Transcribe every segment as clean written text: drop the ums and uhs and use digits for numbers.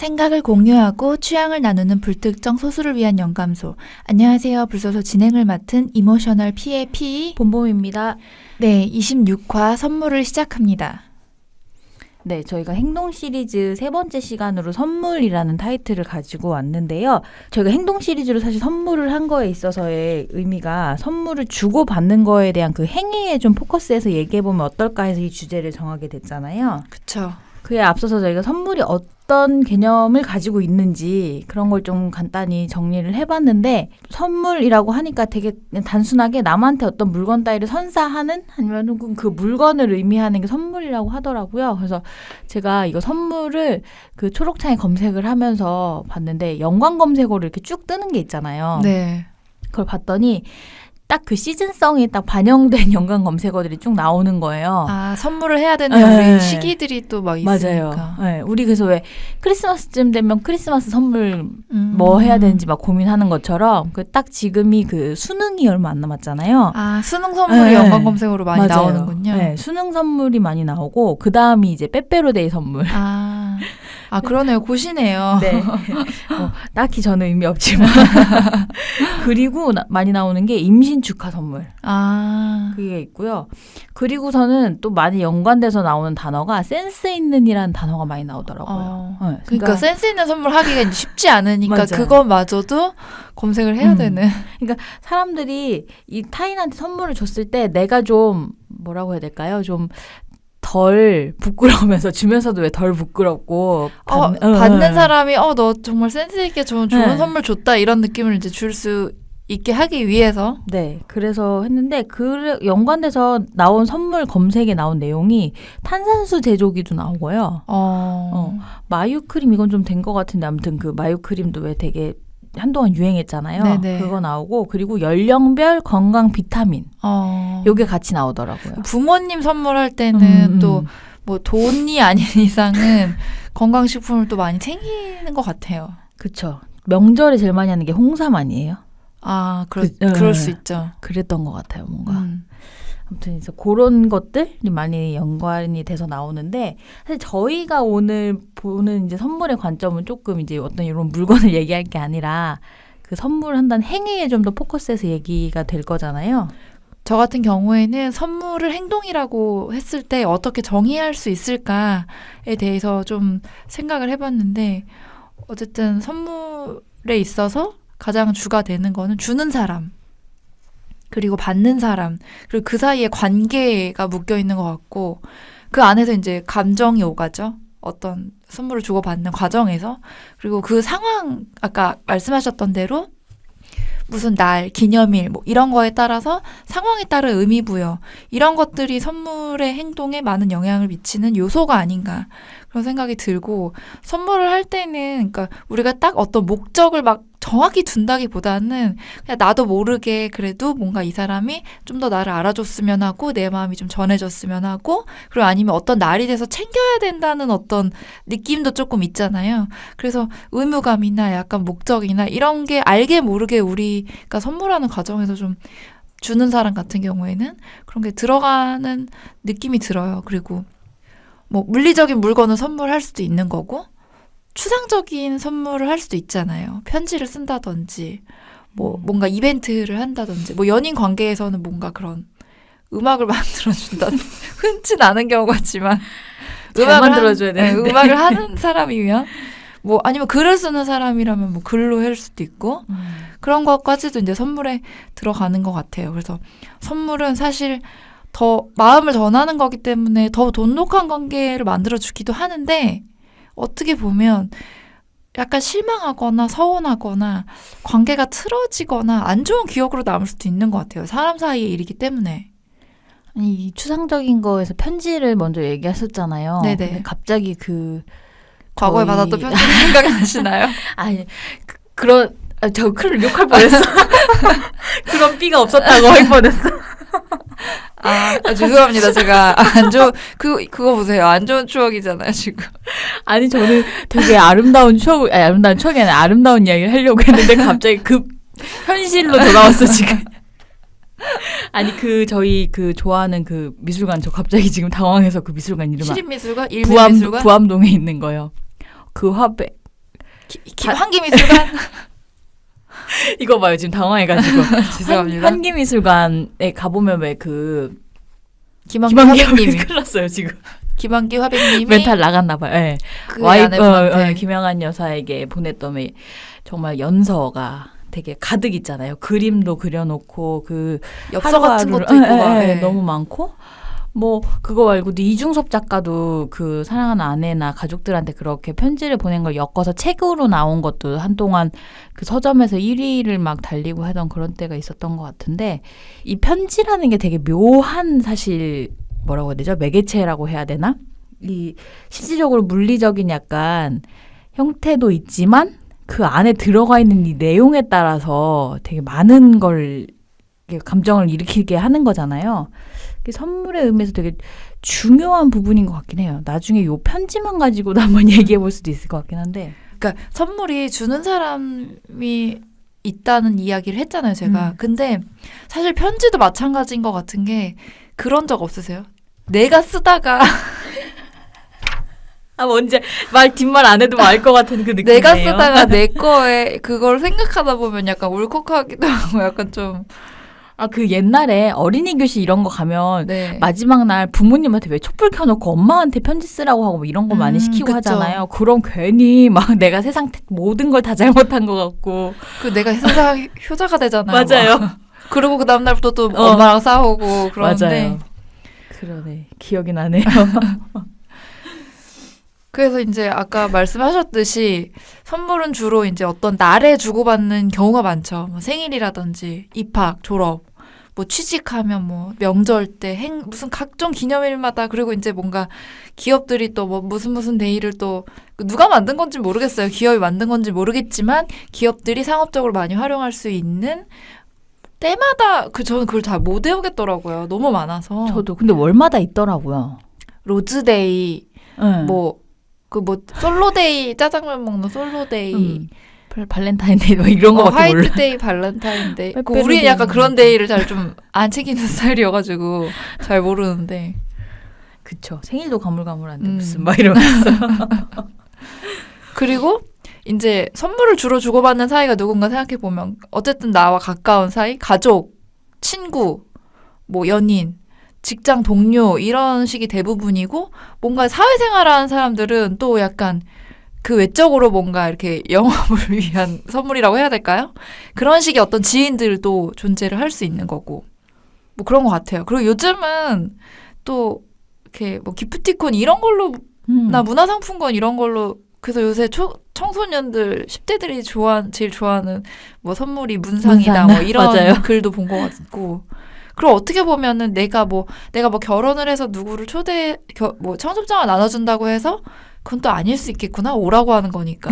생각을 공유하고 취향을 나누는 불특정 소수를 위한 영감소. 안녕하세요. 불소소 진행을 맡은 이모셔널 P의 P 봄봄입니다. 네, 26화 선물을 시작합니다. 네, 저희가 행동 시리즈 세 번째 시간으로 선물이라는 타이틀을 가지고 왔는데요. 저희가 행동 시리즈로 사실 선물을 한 거에 있어서의 의미가 선물을 주고 받는 거에 대한 그 행위에 좀 포커스해서 얘기해보면 어떨까 해서 이 주제를 정하게 됐잖아요. 그쵸. 그에 앞서서 저희가 선물이 어떤 개념을 가지고 있는지 그런 걸 좀 간단히 정리를 해봤는데, 선물이라고 하니까 되게 그냥 단순하게 남한테 어떤 물건 따위를 선사하는, 아니면 그 물건을 의미하는 게 선물이라고 하더라고요. 그래서 제가 이거 선물을 그 초록창에 검색을 하면서 봤는데, 연관 검색어로 이렇게 쭉 뜨는 게 있잖아요. 네. 그걸 봤더니 딱 그 시즌성이 딱 반영된 연관 검색어들이 쭉 나오는 거예요. 아, 선물을 해야 되는 네. 우리 시기들이 또 막 있으니까. 맞아요. 네, 우리 그래서 왜 크리스마스쯤 되면 크리스마스 선물 뭐 해야 되는지 막 고민하는 것처럼, 그 딱 지금이 그 수능이 얼마 안 남았잖아요. 아, 수능 선물이 네. 연관 검색어로 많이 맞아요. 나오는군요. 네, 수능 선물이 많이 나오고, 그 다음이 이제 빼빼로데이 선물. 아, 그러네요. 고시네요. 네. 딱히 저는 의미 없지만. 그리고 많이 나오는 게 임신 축하 선물. 아, 그게 있고요. 그리고서는 또 많이 연관돼서 나오는 단어가 센스 있는이라는 단어가 많이 나오더라고요. 네, 그러니까 센스 있는 선물 하기가 이제 쉽지 않으니까 맞아요. 그것마저도 검색을 해야 되는. 그러니까 사람들이 이 타인한테 선물을 줬을 때 내가 좀 뭐라고 해야 될까요? 좀 덜 부끄러우면서 주면서도 왜 덜 부끄럽고 받는 사람이 너 정말 센스 있게 좋은 네. 선물 줬다 이런 느낌을 이제 줄 수 있게 하기 위해서. 네, 그래서 했는데 그 연관돼서 나온 선물 검색에 나온 내용이 탄산수 제조기도 나오고요. 마유 크림, 이건 좀 된 것 같은데, 아무튼 그 마유 크림도 왜 되게 한동안 유행했잖아요. 네네. 그거 나오고, 그리고 연령별 건강 비타민 요게 같이 나오더라고요. 부모님 선물할 때는 또 뭐 돈이 아닌 이상은 건강식품을 또 많이 챙기는 것 같아요. 그쵸. 명절에 제일 많이 하는 게 홍삼 아니에요? 아, 그럴 수 있죠. 그랬던 것 같아요, 뭔가. 아무튼 그래서 그런 것들이 많이 연관이 돼서 나오는데, 사실 저희가 오늘 보는 이제 선물의 관점은 조금 이제 어떤 이런 물건을 얘기할 게 아니라 그 선물한다는 행위에 좀 더 포커스해서 얘기가 될 거잖아요. 저 같은 경우에는 선물을 행동이라고 했을 때 어떻게 정의할 수 있을까에 대해서 좀 생각을 해봤는데, 어쨌든 선물에 있어서 가장 주가 되는 거는 주는 사람, 그리고 받는 사람, 그리고 그 사이에 관계가 묶여 있는 것 같고, 그 안에서 이제 감정이 오가죠. 어떤 선물을 주고받는 과정에서. 그리고 그 상황, 아까 말씀하셨던 대로 무슨 날, 기념일, 뭐 이런 거에 따라서 상황에 따른 의미 부여, 이런 것들이 선물의 행동에 많은 영향을 미치는 요소가 아닌가 그런 생각이 들고, 선물을 할 때는 그러니까 우리가 딱 어떤 목적을 막 정확히 둔다기보다는 그냥 나도 모르게 그래도 뭔가 이 사람이 좀 더 나를 알아줬으면 하고 내 마음이 좀 전해졌으면 하고, 그리고 아니면 어떤 날이 돼서 챙겨야 된다는 어떤 느낌도 조금 있잖아요. 그래서 의무감이나 약간 목적이나 이런 게 알게 모르게 우리가 선물하는 과정에서 좀 주는 사람 같은 경우에는 그런 게 들어가는 느낌이 들어요. 그리고 뭐 물리적인 물건을 선물할 수도 있는 거고, 추상적인 선물을 할 수도 있잖아요. 편지를 쓴다든지, 뭐 뭔가 이벤트를 한다든지, 뭐 연인 관계에서는 뭔가 그런 음악을 만들어준다. 흔치 않은 경우 같지만 잘 만들어줘야 되는데. 음악을 하는 사람이면, 뭐 아니면 글을 쓰는 사람이라면 뭐 글로 할 수도 있고, 그런 것까지도 이제 선물에 들어가는 것 같아요. 그래서 선물은 사실 더 마음을 전하는 거기 때문에 더 돈독한 관계를 만들어주기도 하는데, 어떻게 보면 약간 실망하거나 서운하거나 관계가 틀어지거나 안 좋은 기억으로 남을 수도 있는 것 같아요. 사람 사이의 일이기 때문에. 아니, 이 추상적인 거에서 편지를 먼저 얘기하셨잖아요. 네네. 근데 갑자기 과거에 받았던 편지가 생각이 나시나요? 아니, 저 큰일 욕할 뻔했어. 그런 삐가 없었다고 할 뻔했어. 죄송합니다. 제가 그거 보세요. 안 좋은 추억이잖아요, 지금. 아니, 저는 되게 아름다운 추억이 아니라 아름다운 이야기를 하려고 했는데 갑자기 급 현실로 돌아왔어, 지금. 아니, 저희 좋아하는 그 미술관, 저 갑자기 지금 당황해서 그 미술관 이름 시립미술관? 일밀미술관? 부암동에 있는 거요. 그 화백. 한기미술관 이거 봐요. 지금 당황해가지고. 죄송합니다. 한기미술관에 가보면 왜 그 김한기 김한기 화백님이 큰일 났어요 지금. 김한기 화백님이 멘탈 나갔나 봐요. 네. 그 아내분한테 김영한 여사에게 보냈던 정말 연서가 되게 가득 있잖아요. 그림도 그려놓고 그 엽서 같은 것도 있고 막 너무 많고 뭐 그거 말고도 이중섭 작가도 그 사랑하는 아내나 가족들한테 그렇게 편지를 보낸 걸 엮어서 책으로 나온 것도 한동안 그 서점에서 1위를 막 달리고 하던 그런 때가 있었던 것 같은데 이 편지라는 게 되게 묘한 사실 뭐라고 해야 되죠? 매개체라고 해야 되나? 이 실질적으로 물리적인 약간 형태도 있지만 그 안에 들어가 있는 이 내용에 따라서 되게 많은 걸 감정을 일으키게 하는 거잖아요. 선물의 의미에서 되게 중요한 부분인 것 같긴 해요. 나중에 요 편지만 가지고도 한번 얘기해 볼 수도 있을 것 같긴 한데. 그러니까 선물이 주는 사람이 있다는 이야기를 했잖아요, 제가. 근데 사실 편지도 마찬가지인 것 같은 게 그런 적 없으세요? 내가 쓰다가 뭔지 뒷말 안 해도 알 것 같은 그 느낌이에요. 내가 쓰다가 내 거에 그걸 생각하다 보면 약간 울컥하기도 하고 약간 좀 그 옛날에 어린이 교실 이런 거 가면 네. 마지막 날 부모님한테 왜 촛불 켜놓고 엄마한테 편지 쓰라고 하고 뭐 이런 거 많이 시키고 그쵸. 하잖아요. 그럼 괜히 막 내가 세상 모든 걸 다 잘못한 것 같고. 그 내가 세상 효자가 되잖아요. 맞아요. 막. 그리고 그 다음날부터 또 엄마랑 싸우고 그러는데. 맞아요. 그러네. 기억이 나네요. 그래서 이제 아까 말씀하셨듯이 선물은 주로 이제 어떤 날에 주고받는 경우가 많죠. 뭐 생일이라든지 입학, 졸업, 뭐 취직하면 뭐 명절 때 무슨 각종 기념일마다 그리고 이제 뭔가 기업들이 또 뭐 무슨 데이를 또 누가 만든 건지 모르겠어요. 기업이 만든 건지 모르겠지만 기업들이 상업적으로 많이 활용할 수 있는 때마다 저는 그걸 잘 못 외우겠더라고요. 너무 많아서. 저도 근데 월마다 있더라고요. 로즈데이 네. 솔로데이 짜장면 먹는 솔로데이 발렌타인데이 뭐 이런 거 밖에 몰라. 화이트데이, 발렌타인데이. 우리는 약간 그런 데이를 잘 좀 안 챙기는 스타일이어가지고 잘 모르는데. 그쵸. 생일도 가물가물한데 무슨 막 이러면서. 그리고 이제 선물을 주로 주고받는 사이가 누군가 생각해보면 어쨌든 나와 가까운 사이, 가족, 친구, 뭐 연인, 직장 동료 이런 식이 대부분이고 뭔가 사회생활을 하는 사람들은 또 약간 그 외적으로 뭔가 이렇게 영업을 위한 선물이라고 해야 될까요? 그런 식의 어떤 지인들도 존재를 할 수 있는 거고 뭐 그런 것 같아요. 그리고 요즘은 또 이렇게 뭐 기프티콘 이런 걸로 나 문화상품권 이런 걸로 그래서 요새 청소년들 10대들이 제일 좋아하는 뭐 선물이 문상이다 뭐 이런 맞아요. 글도 본 것 같고 그리고 어떻게 보면은 내가 뭐 결혼을 해서 누구를 뭐 청첩장을 나눠준다고 해서 그건 또 아닐 수 있겠구나 오라고 하는 거니까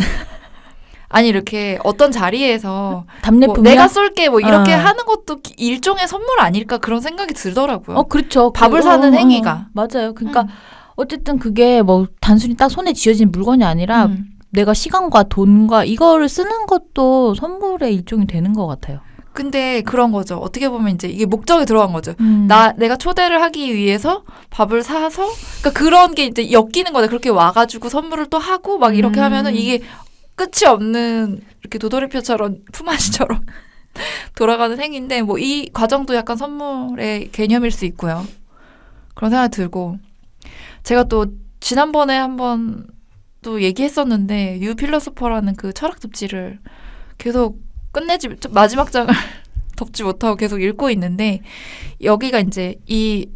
아니 이렇게 어떤 자리에서 답례품이요? 내가 쏠게 뭐 이렇게 하는 것도 일종의 선물 아닐까 그런 생각이 들더라고요. 그렇죠. 밥을 사는 행위가 맞아요. 그러니까 어쨌든 그게 뭐 단순히 딱 손에 쥐어진 물건이 아니라 내가 시간과 돈과 이거를 쓰는 것도 선물의 일종이 되는 것 같아요. 근데 그런 거죠. 어떻게 보면 이제 이게 목적이 들어간 거죠. 내가 초대를 하기 위해서 밥을 사서, 그러니까 그런 게 이제 엮이는 거죠. 그렇게 와가지고 선물을 또 하고 막 이렇게 하면은 이게 끝이 없는 이렇게 도돌이표처럼 품앗이처럼 돌아가는 행위인데 뭐 이 과정도 약간 선물의 개념일 수 있고요. 그런 생각이 들고 제가 또 지난번에 한번 또 얘기했었는데 유 필로소퍼라는 그 철학 잡지를 계속 마지막 장을 덮지 못하고 계속 읽고 있는데 여기가 이제 이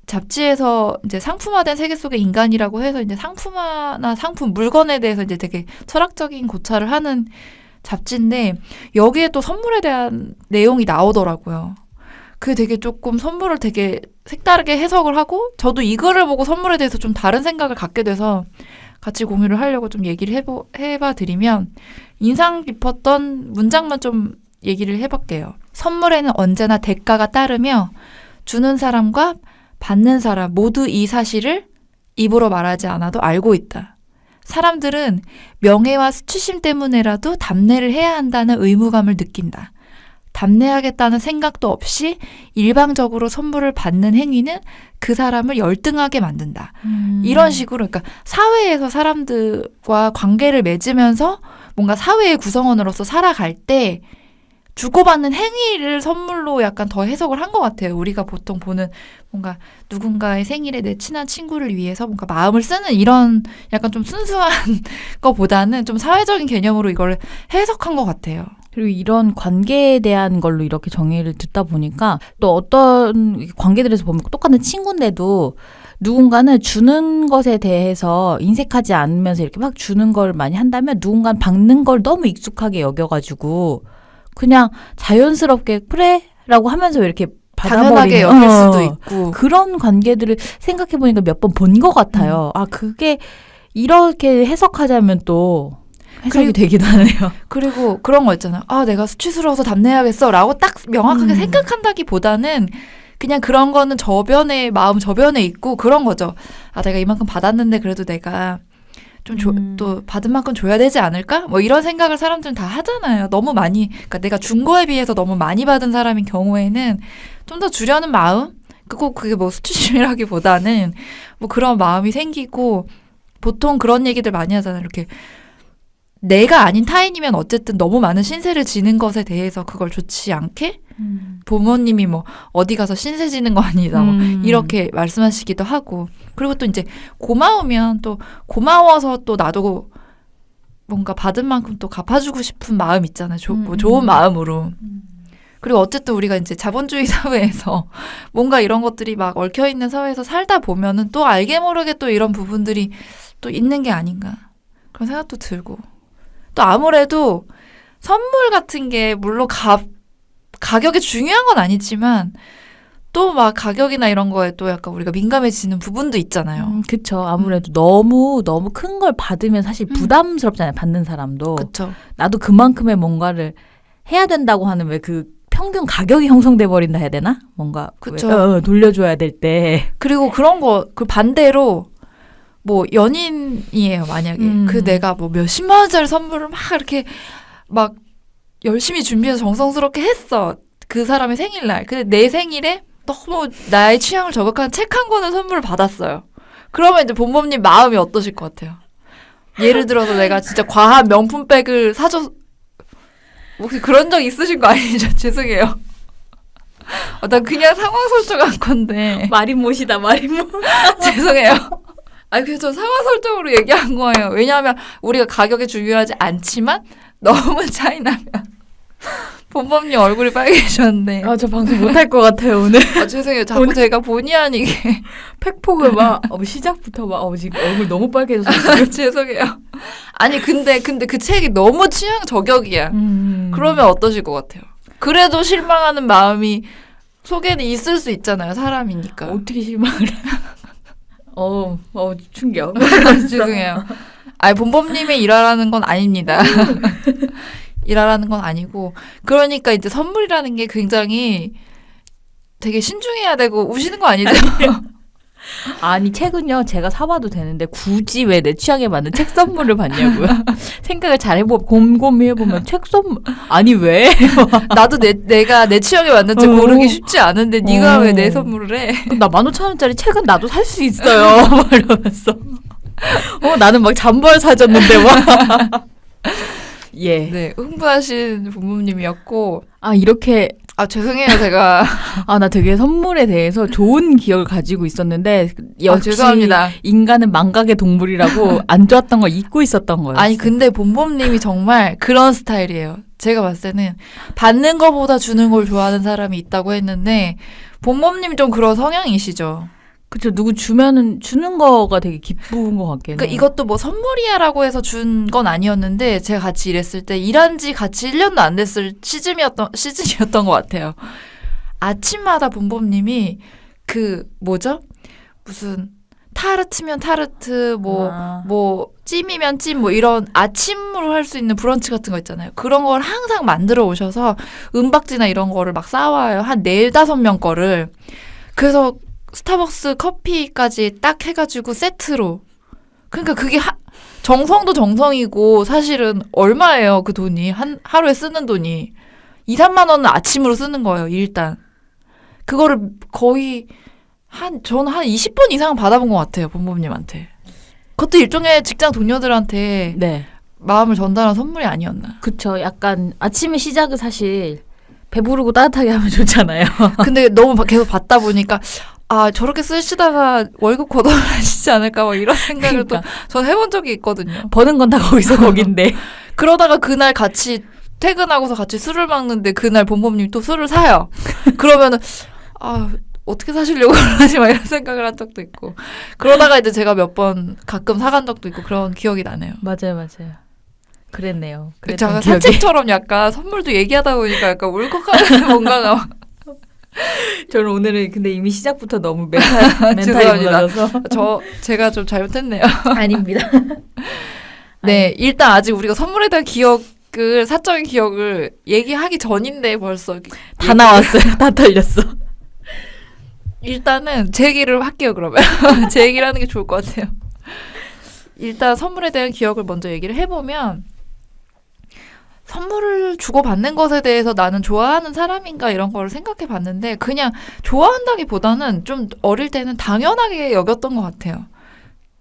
잡지에서 이제 상품화된 세계 속의 인간이라고 해서 이제 상품화나 상품 물건에 대해서 이제 되게 철학적인 고찰을 하는 잡지인데 여기에 또 선물에 대한 내용이 나오더라고요. 그게 되게 조금 선물을 되게 색다르게 해석을 하고 저도 이거를 보고 선물에 대해서 좀 다른 생각을 갖게 돼서 같이 공유를 하려고 좀 얘기를 해봐 드리면 인상 깊었던 문장만 좀 얘기를 해볼게요. 선물에는 언제나 대가가 따르며 주는 사람과 받는 사람 모두 이 사실을 입으로 말하지 않아도 알고 있다. 사람들은 명예와 수치심 때문에라도 답례를 해야 한다는 의무감을 느낀다. 답례하겠다는 생각도 없이 일방적으로 선물을 받는 행위는 그 사람을 열등하게 만든다. 이런 식으로 그러니까 사회에서 사람들과 관계를 맺으면서 뭔가 사회의 구성원으로서 살아갈 때 주고받는 행위를 선물로 약간 더 해석을 한 것 같아요. 우리가 보통 보는 뭔가 누군가의 생일에 내 친한 친구를 위해서 뭔가 마음을 쓰는 이런 약간 좀 순수한 거보다는 좀 사회적인 개념으로 이걸 해석한 것 같아요. 그리고 이런 관계에 대한 걸로 이렇게 정의를 듣다 보니까 또 어떤 관계들에서 보면 똑같은 친구인데도 누군가는 주는 것에 대해서 인색하지 않으면서 이렇게 막 주는 걸 많이 한다면 누군가는 받는 걸 너무 익숙하게 여겨가지고 그냥 자연스럽게 그래? 라고 하면서 이렇게 당연하게 받아버리는 여길 수도 있고. 그런 관계들을 생각해보니까 몇 번 본 것 같아요. 아 그게 이렇게 해석하자면 또 해석이 되기도 하네요. 그리고 그런 거 있잖아요. 아, 내가 수치스러워서 답례해야겠어 라고 딱 명확하게 생각한다기보다는 그냥 그런 거는 마음 저변에 있고 그런 거죠. 아, 내가 이만큼 받았는데 그래도 내가 좀 또 받은 만큼 줘야 되지 않을까? 뭐 이런 생각을 사람들은 다 하잖아요. 너무 많이, 그러니까 내가 준 거에 비해서 너무 많이 받은 사람인 경우에는 좀 더 주려는 마음? 그게 뭐 수치심이라기보다는 뭐 그런 마음이 생기고 보통 그런 얘기들 많이 하잖아요. 이렇게 내가 아닌 타인이면 어쨌든 너무 많은 신세를 지는 것에 대해서 그걸 좋지 않게 부모님이 뭐 어디 가서 신세 지는 거 아니다 뭐 이렇게 말씀하시기도 하고 그리고 또 이제 고마우면 또 고마워서 또 나도 뭔가 받은 만큼 또 갚아주고 싶은 마음 있잖아요. 뭐 좋은 마음으로. 그리고 어쨌든 우리가 이제 자본주의 사회에서 뭔가 이런 것들이 막 얽혀있는 사회에서 살다 보면은 또 알게 모르게 또 이런 부분들이 또 있는 게 아닌가 그런 생각도 들고 또 아무래도 선물 같은 게 물론 가격이 중요한 건 아니지만 또 막 가격이나 이런 거에 또 약간 우리가 민감해지는 부분도 있잖아요. 그쵸. 아무래도 너무 큰 걸 받으면 사실 부담스럽잖아요. 받는 사람도. 그쵸. 나도 그만큼의 뭔가를 해야 된다고 하는 왜 그 평균 가격이 형성돼 버린다 해야 되나? 뭔가 그쵸. 돌려줘야 될 때. 그리고 그런 거 그 반대로 뭐 연인이에요 만약에 그 내가 뭐 몇십만 원짜리 선물을 막 이렇게 막 열심히 준비해서 정성스럽게 했어 그 사람의 생일날 근데 내 생일에 너무 나의 취향을 저격한 책 한 권을 선물을 받았어요. 그러면 이제 본범님 마음이 어떠실 것 같아요? 예를 들어서 내가 진짜 과한 명품백을 사줘 혹시 그런 적 있으신 거 아니죠? 죄송해요. 난 그냥 상황 설정한 건데 마린못이다 마린못. 죄송해요. 아니 그래서 상황 설정으로 얘기한 거예요. 왜냐하면 우리가 가격이 중요하지 않지만 너무 차이 나면 본범님 얼굴이 빨개지셨는데 아, 저 방송 못할 것 같아요 오늘. 아, 죄송해요. 자꾸 제가 본의 아니게 팩폭을 막 시작부터 막 지금 얼굴 너무 빨개져서 죄송해요. 아니 근데 그 책이 너무 취향 저격이야. 그러면 어떠실 것 같아요? 그래도 실망하는 마음이 속에는 있을 수 있잖아요. 사람이니까. 어떻게 실망을 해? 충격. 죄송해요. 아니 본범님의 일하라는 건 아닙니다. 일하라는 건 아니고 그러니까 이제 선물이라는 게 굉장히 되게 신중해야 되고 우시는 거 아니죠? 아니 책은요 제가 사봐도 되는데 굳이 왜 내 취향에 맞는 책 선물을 받냐고요. 생각을 잘 곰곰이 해보면 책 선물 아니 왜? 나도 내가 내 취향에 맞는 책 고르기 쉽지 않은데 네가 왜 내 선물을 해? 나 15,000원짜리 책은 나도 살 수 있어요. 막 이러면서 나는 막 잠벌 사줬는데 막 예. 네, 흥분하신 부모님이었고 이렇게 죄송해요 제가 나 되게 선물에 대해서 좋은 기억을 가지고 있었는데 역시 죄송합니다. 인간은 망각의 동물이라고 안 좋았던 걸 잊고 있었던 거예요. 아니 근데 본범님이 정말 그런 스타일이에요. 제가 봤을 때는 받는 거보다 주는 걸 좋아하는 사람이 있다고 했는데 본범님이 좀 그런 성향이시죠. 그쵸. 누구 주면은 주는 거가 되게 기쁜 것 같긴 해요. 그러니까 이것도 뭐 선물이야라고 해서 준 건 아니었는데 제가 같이 일했을 때 일한 지 같이 1년도 안 됐을 시즌이었던 것 같아요. 아침마다 본범님이 무슨 타르트면 타르트 뭐 찜이면 찜 뭐 이런 아침으로 할 수 있는 브런치 같은 거 있잖아요. 그런 걸 항상 만들어 오셔서 은박지나 이런 거를 막 싸와요. 한 4-5명 거를. 그래서 스타벅스 커피까지 딱 해가지고 세트로. 그러니까 그게 정성도 정성이고 사실은 얼마예요 그 돈이. 하루에 쓰는 돈이. 2-3만 원은 아침으로 쓰는 거예요 일단. 그거를 거의 저는 한 20번 이상은 받아본 것 같아요 본부님한테. 그것도 일종의 직장 동료들한테 네. 마음을 전달한 선물이 아니었나. 그쵸. 약간 아침의 시작은 사실 배부르고 따뜻하게 하면 좋잖아요. 근데 너무 계속 받다 보니까 아 저렇게 쓰시다가 월급 걷어가시지 않을까 막 이런 생각을 그러니까. 또 전 해본 적이 있거든요. 버는 건 다 거기서 거긴데. 그러다가 그날 같이 퇴근하고서 같이 술을 먹는데 그날 본범님 또 술을 사요. 그러면은 아 어떻게 사시려고 그러지 막 이런 생각을 한 적도 있고 그러다가 이제 제가 몇 번 가끔 사간 적도 있고 그런 기억이 나네요. 맞아요. 그랬네요. 제가 그랬던 기억이. 산책처럼 약간 선물도 얘기하다 보니까 약간 울컥하는 뭔가가 막 저는 오늘은 근데 이미 시작부터 너무 멘탈이 죄송합니다. 무너져서. 제가 좀 잘못했네요. 아닙니다. 네, 일단 아직 우리가 선물에 대한 기억을 사적인 기억을 얘기하기 전인데 벌써 다 나왔어요. 다 털렸어. 일단은 제 얘기를 할게요. 그러면 제 얘기를 하는 게 좋을 것 같아요. 일단 선물에 대한 기억을 먼저 얘기를 해보면 선물을 주고받는 것에 대해서 나는 좋아하는 사람인가 이런 거를 생각해 봤는데 그냥 좋아한다기보다는 좀 어릴 때는 당연하게 여겼던 것 같아요.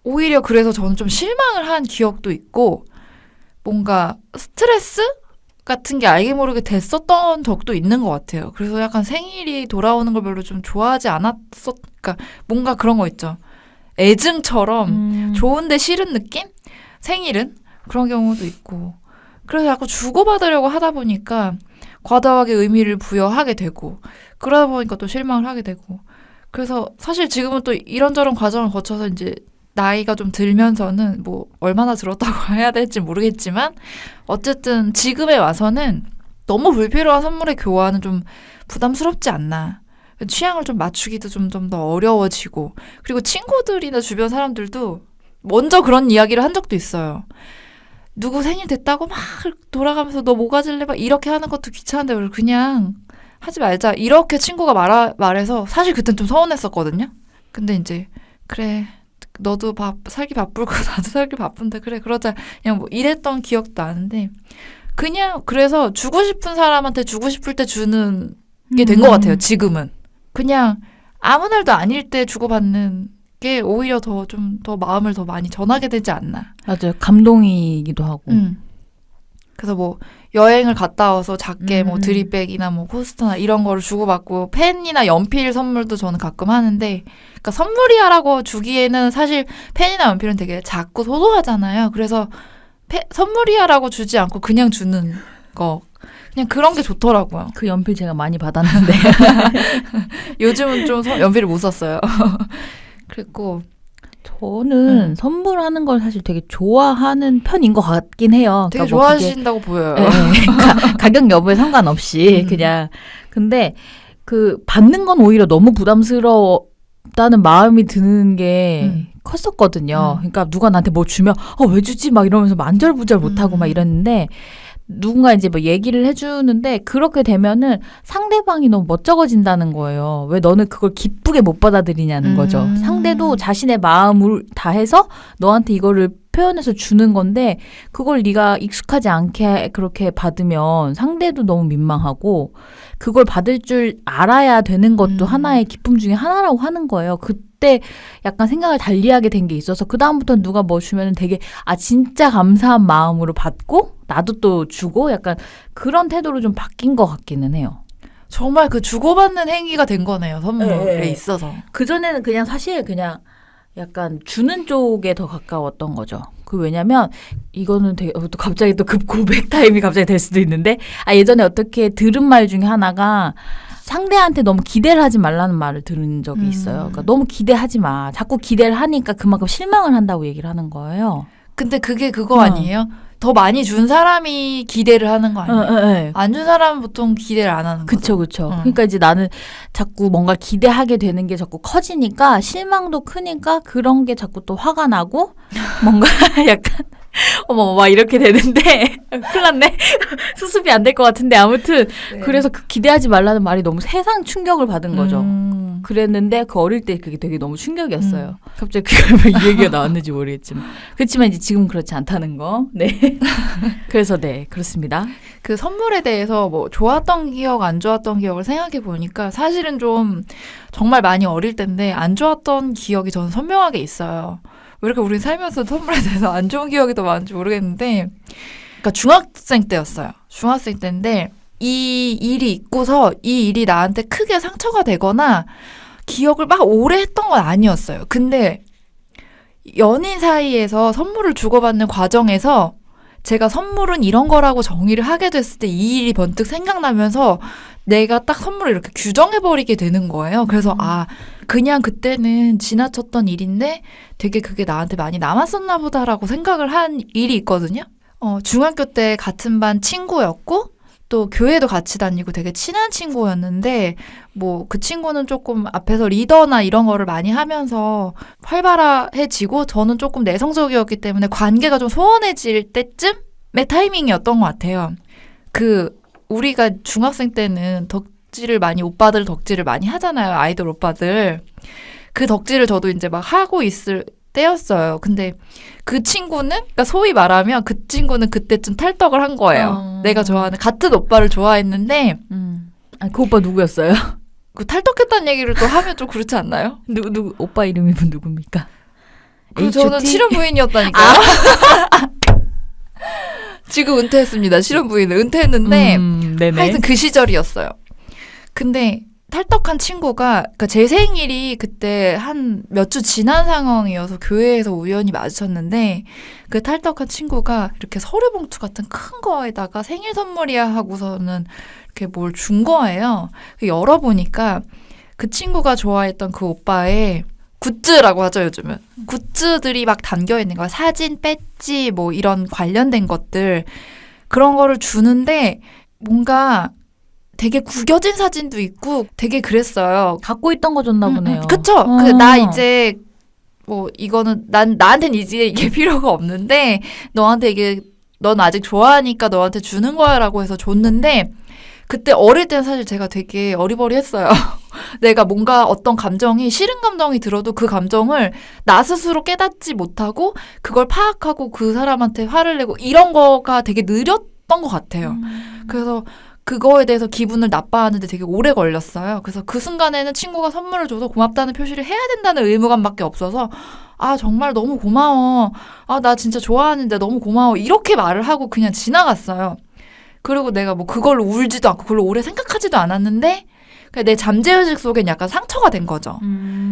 오히려 그래서 저는 좀 실망을 한 기억도 있고 뭔가 스트레스 같은 게 알게 모르게 됐었던 적도 있는 것 같아요. 그래서 약간 생일이 돌아오는 걸 별로 좀 좋아하지 않았었, 그러니까 뭔가 그런 거 있죠. 애증처럼 좋은데 싫은 느낌? 생일은? 그런 경우도 있고. 그래서 자꾸 주고받으려고 하다 보니까 과도하게 의미를 부여하게 되고 그러다 보니까 또 실망을 하게 되고 그래서 사실 지금은 또 이런저런 과정을 거쳐서 이제 나이가 좀 들면서는 뭐 얼마나 들었다고 해야 될지 모르겠지만 어쨌든 지금에 와서는 너무 불필요한 선물의 교환은 좀 부담스럽지 않나. 취향을 좀 맞추기도 좀 더 어려워지고 그리고 친구들이나 주변 사람들도 먼저 그런 이야기를 한 적도 있어요. 누구 생일 됐다고 막 돌아가면서 너 뭐 가질래? 막 이렇게 하는 것도 귀찮은데 우리 그냥 하지 말자. 이렇게 친구가 말해서 사실 그땐 좀 서운했었거든요. 근데 이제 그래 너도 살기 바쁘고 나도 살기 바쁜데 그래 그러자 그냥 뭐 이랬던 기억도 나는데 그냥 그래서 주고 싶은 사람한테 주고 싶을 때 주는 게 된 것 같아요. 지금은 그냥 아무 날도 아닐 때 주고받는 게 오히려 더 마음을 더 많이 전하게 되지 않나. 맞아요. 감동이기도 하고. 그래서 뭐 여행을 갔다 와서 작게 뭐 드립백이나 뭐 코스터나 이런 거를 주고받고 펜이나 연필 선물도 저는 가끔 하는데 그러니까 선물이야라고 주기에는 사실 펜이나 연필은 되게 작고 소소하잖아요. 그래서 선물이야라고 주지 않고 그냥 주는 거 그냥 그런 게 좋더라고요. 그 연필 제가 많이 받았는데 요즘은 좀 연필을 못 썼어요. 그리고 저는 선물하는 걸 사실 되게 좋아하는 편인 것 같긴 해요. 되게 그러니까 뭐 좋아하신다고 보여요. 네, 가격 여부에 상관없이 그냥 근데 그 받는 건 오히려 너무 부담스럽다는 마음이 드는 게 컸었거든요. 그러니까 누가 나한테 뭐 주면 왜 주지 막 이러면서 안절부절 못하고 막 이랬는데 누군가 이제 뭐 얘기를 해주는데 그렇게 되면은 상대방이 너무 멋쩍어진다는 거예요. 왜 너는 그걸 기쁘게 못 받아들이냐는 거죠. 상대도 자신의 마음을 다해서 너한테 이거를 표현해서 주는 건데 그걸 네가 익숙하지 않게 그렇게 받으면 상대도 너무 민망하고 그걸 받을 줄 알아야 되는 것도 하나의 기쁨 중에 하나라고 하는 거예요. 그때 약간 생각을 달리하게 된 게 있어서 그다음부터는 누가 뭐 주면 되게 진짜 감사한 마음으로 받고 나도 또 주고 약간 그런 태도로 좀 바뀐 것 같기는 해요. 정말 그 주고받는 행위가 된 거네요. 선물에 있어서. 그전에는 그냥 사실 그냥 약간 주는 쪽에 더 가까웠던 거죠. 왜냐면 이거는 되게 또 갑자기 또 급 고백 타임이 갑자기 될 수도 있는데 예전에 어떻게 들은 말 중에 하나가 상대한테 너무 기대를 하지 말라는 말을 들은 적이 있어요. 그러니까 너무 기대하지 마. 자꾸 기대를 하니까 그만큼 실망을 한다고 얘기를 하는 거예요. 근데 그게 그거 아니에요? 더 많이 준 사람이 기대를 하는 거 아니에요? 안 준 사람은 보통 기대를 안 하는 거죠. 그쵸. 그러니까 이제 나는 자꾸 뭔가 기대하게 되는 게 자꾸 커지니까 실망도 크니까 그런 게 자꾸 또 화가 나고 뭔가 약간 막 이렇게 되는데 큰일 났네. 수습이 안 될 것 같은데 아무튼 그래서 그 기대하지 말라는 말이 너무 세상 충격을 받은 거죠. 그랬는데 그 어릴 때 그게 되게 너무 충격이었어요. 갑자기 그걸 이 얘기가 나왔는지 모르겠지만 그렇지만 이제 지금 그렇지 않다는 거. 네. 그래서 네 그렇습니다. 그 선물에 대해서 뭐 좋았던 기억, 안 좋았던 기억을 생각해 보니까 사실은 좀 정말 많이 어릴 때인데 안 좋았던 기억이 저는 선명하게 있어요. 왜 이렇게 우리 살면서 선물에 대해서 안 좋은 기억이 더 많은지 모르겠는데, 그러니까 중학생 때였어요. 중학생 때인데 이 일이 있고서 이 일이 나한테 크게 상처가 되거나 기억을 막 오래 했던 건 아니었어요. 근데 연인 사이에서 선물을 주고받는 과정에서 제가 선물은 이런 거라고 정의를 하게 됐을 때 이 일이 번뜩 생각나면서 내가 딱 선물을 이렇게 규정해버리게 되는 거예요. 그래서 그냥 그때는 지나쳤던 일인데 되게 그게 나한테 많이 남았었나 보다라고 생각을 한 일이 있거든요. 중학교 때 같은 반 친구였고 또 교회도 같이 다니고 되게 친한 친구였는데 뭐 그 친구는 조금 앞에서 리더나 이런 거를 많이 하면서 활발해지고 저는 조금 내성적이었기 때문에 관계가 좀 소원해질 때쯤의 타이밍이었던 것 같아요. 우리가 중학생 때는 덕질을 많이 오빠들 덕질을 많이 하잖아요. 아이돌 오빠들. 그 덕질을 저도 이제 막 하고 있을 때였어요. 근데 그 친구는, 그러니까 소위 말하면 그 친구는 그때쯤 탈덕을 한 거예요. 내가 좋아하는 같은 오빠를 좋아했는데 그 오빠 누구였어요? 그 탈덕했다는 얘기를 또 하면 좀 그렇지 않나요? 누구 오빠 이름이 누굽니까? 저는 실현 부인이었다니까요. 지금 은퇴했습니다. 실현 부인을 은퇴했는데 네네. 하여튼 그 시절이었어요. 근데 탈덕한 친구가, 그러니까 제 생일이 그때 한 몇 주 지난 상황이어서 교회에서 우연히 마주쳤는데 그 탈덕한 친구가 이렇게 서류 봉투 같은 큰 거에다가 생일 선물이야 하고서는 이렇게 뭘 준 거예요. 열어보니까 그 친구가 좋아했던 그 오빠의 굿즈라고 하죠, 요즘은. 굿즈들이 막 담겨 있는 거야. 사진, 배지, 뭐 이런 관련된 것들. 그런 거를 주는데 뭔가 되게 구겨진 사진도 있고 되게 그랬어요. 갖고 있던 거 줬나 보네요. 그쵸? 나 이제 뭐 이거는 나한테는 이제 이게 필요가 없는데 넌 아직 좋아하니까 너한테 주는 거야 라고 해서 줬는데 그때 어릴 때는 사실 제가 되게 어리버리했어요. 내가 뭔가 어떤 감정이 싫은 감정이 들어도 그 감정을 나 스스로 깨닫지 못하고 그걸 파악하고 그 사람한테 화를 내고 이런 거가 되게 느렸던 것 같아요. 그래서 그거에 대해서 기분을 나빠하는데 되게 오래 걸렸어요. 그래서 그 순간에는 친구가 선물을 줘서 고맙다는 표시를 해야 된다는 의무감밖에 없어서 정말 너무 고마워. 나 진짜 좋아하는데 너무 고마워. 이렇게 말을 하고 그냥 지나갔어요. 그리고 내가 뭐 그걸로 울지도 않고 그걸로 오래 생각하지도 않았는데 내 잠재의식 속엔 약간 상처가 된 거죠.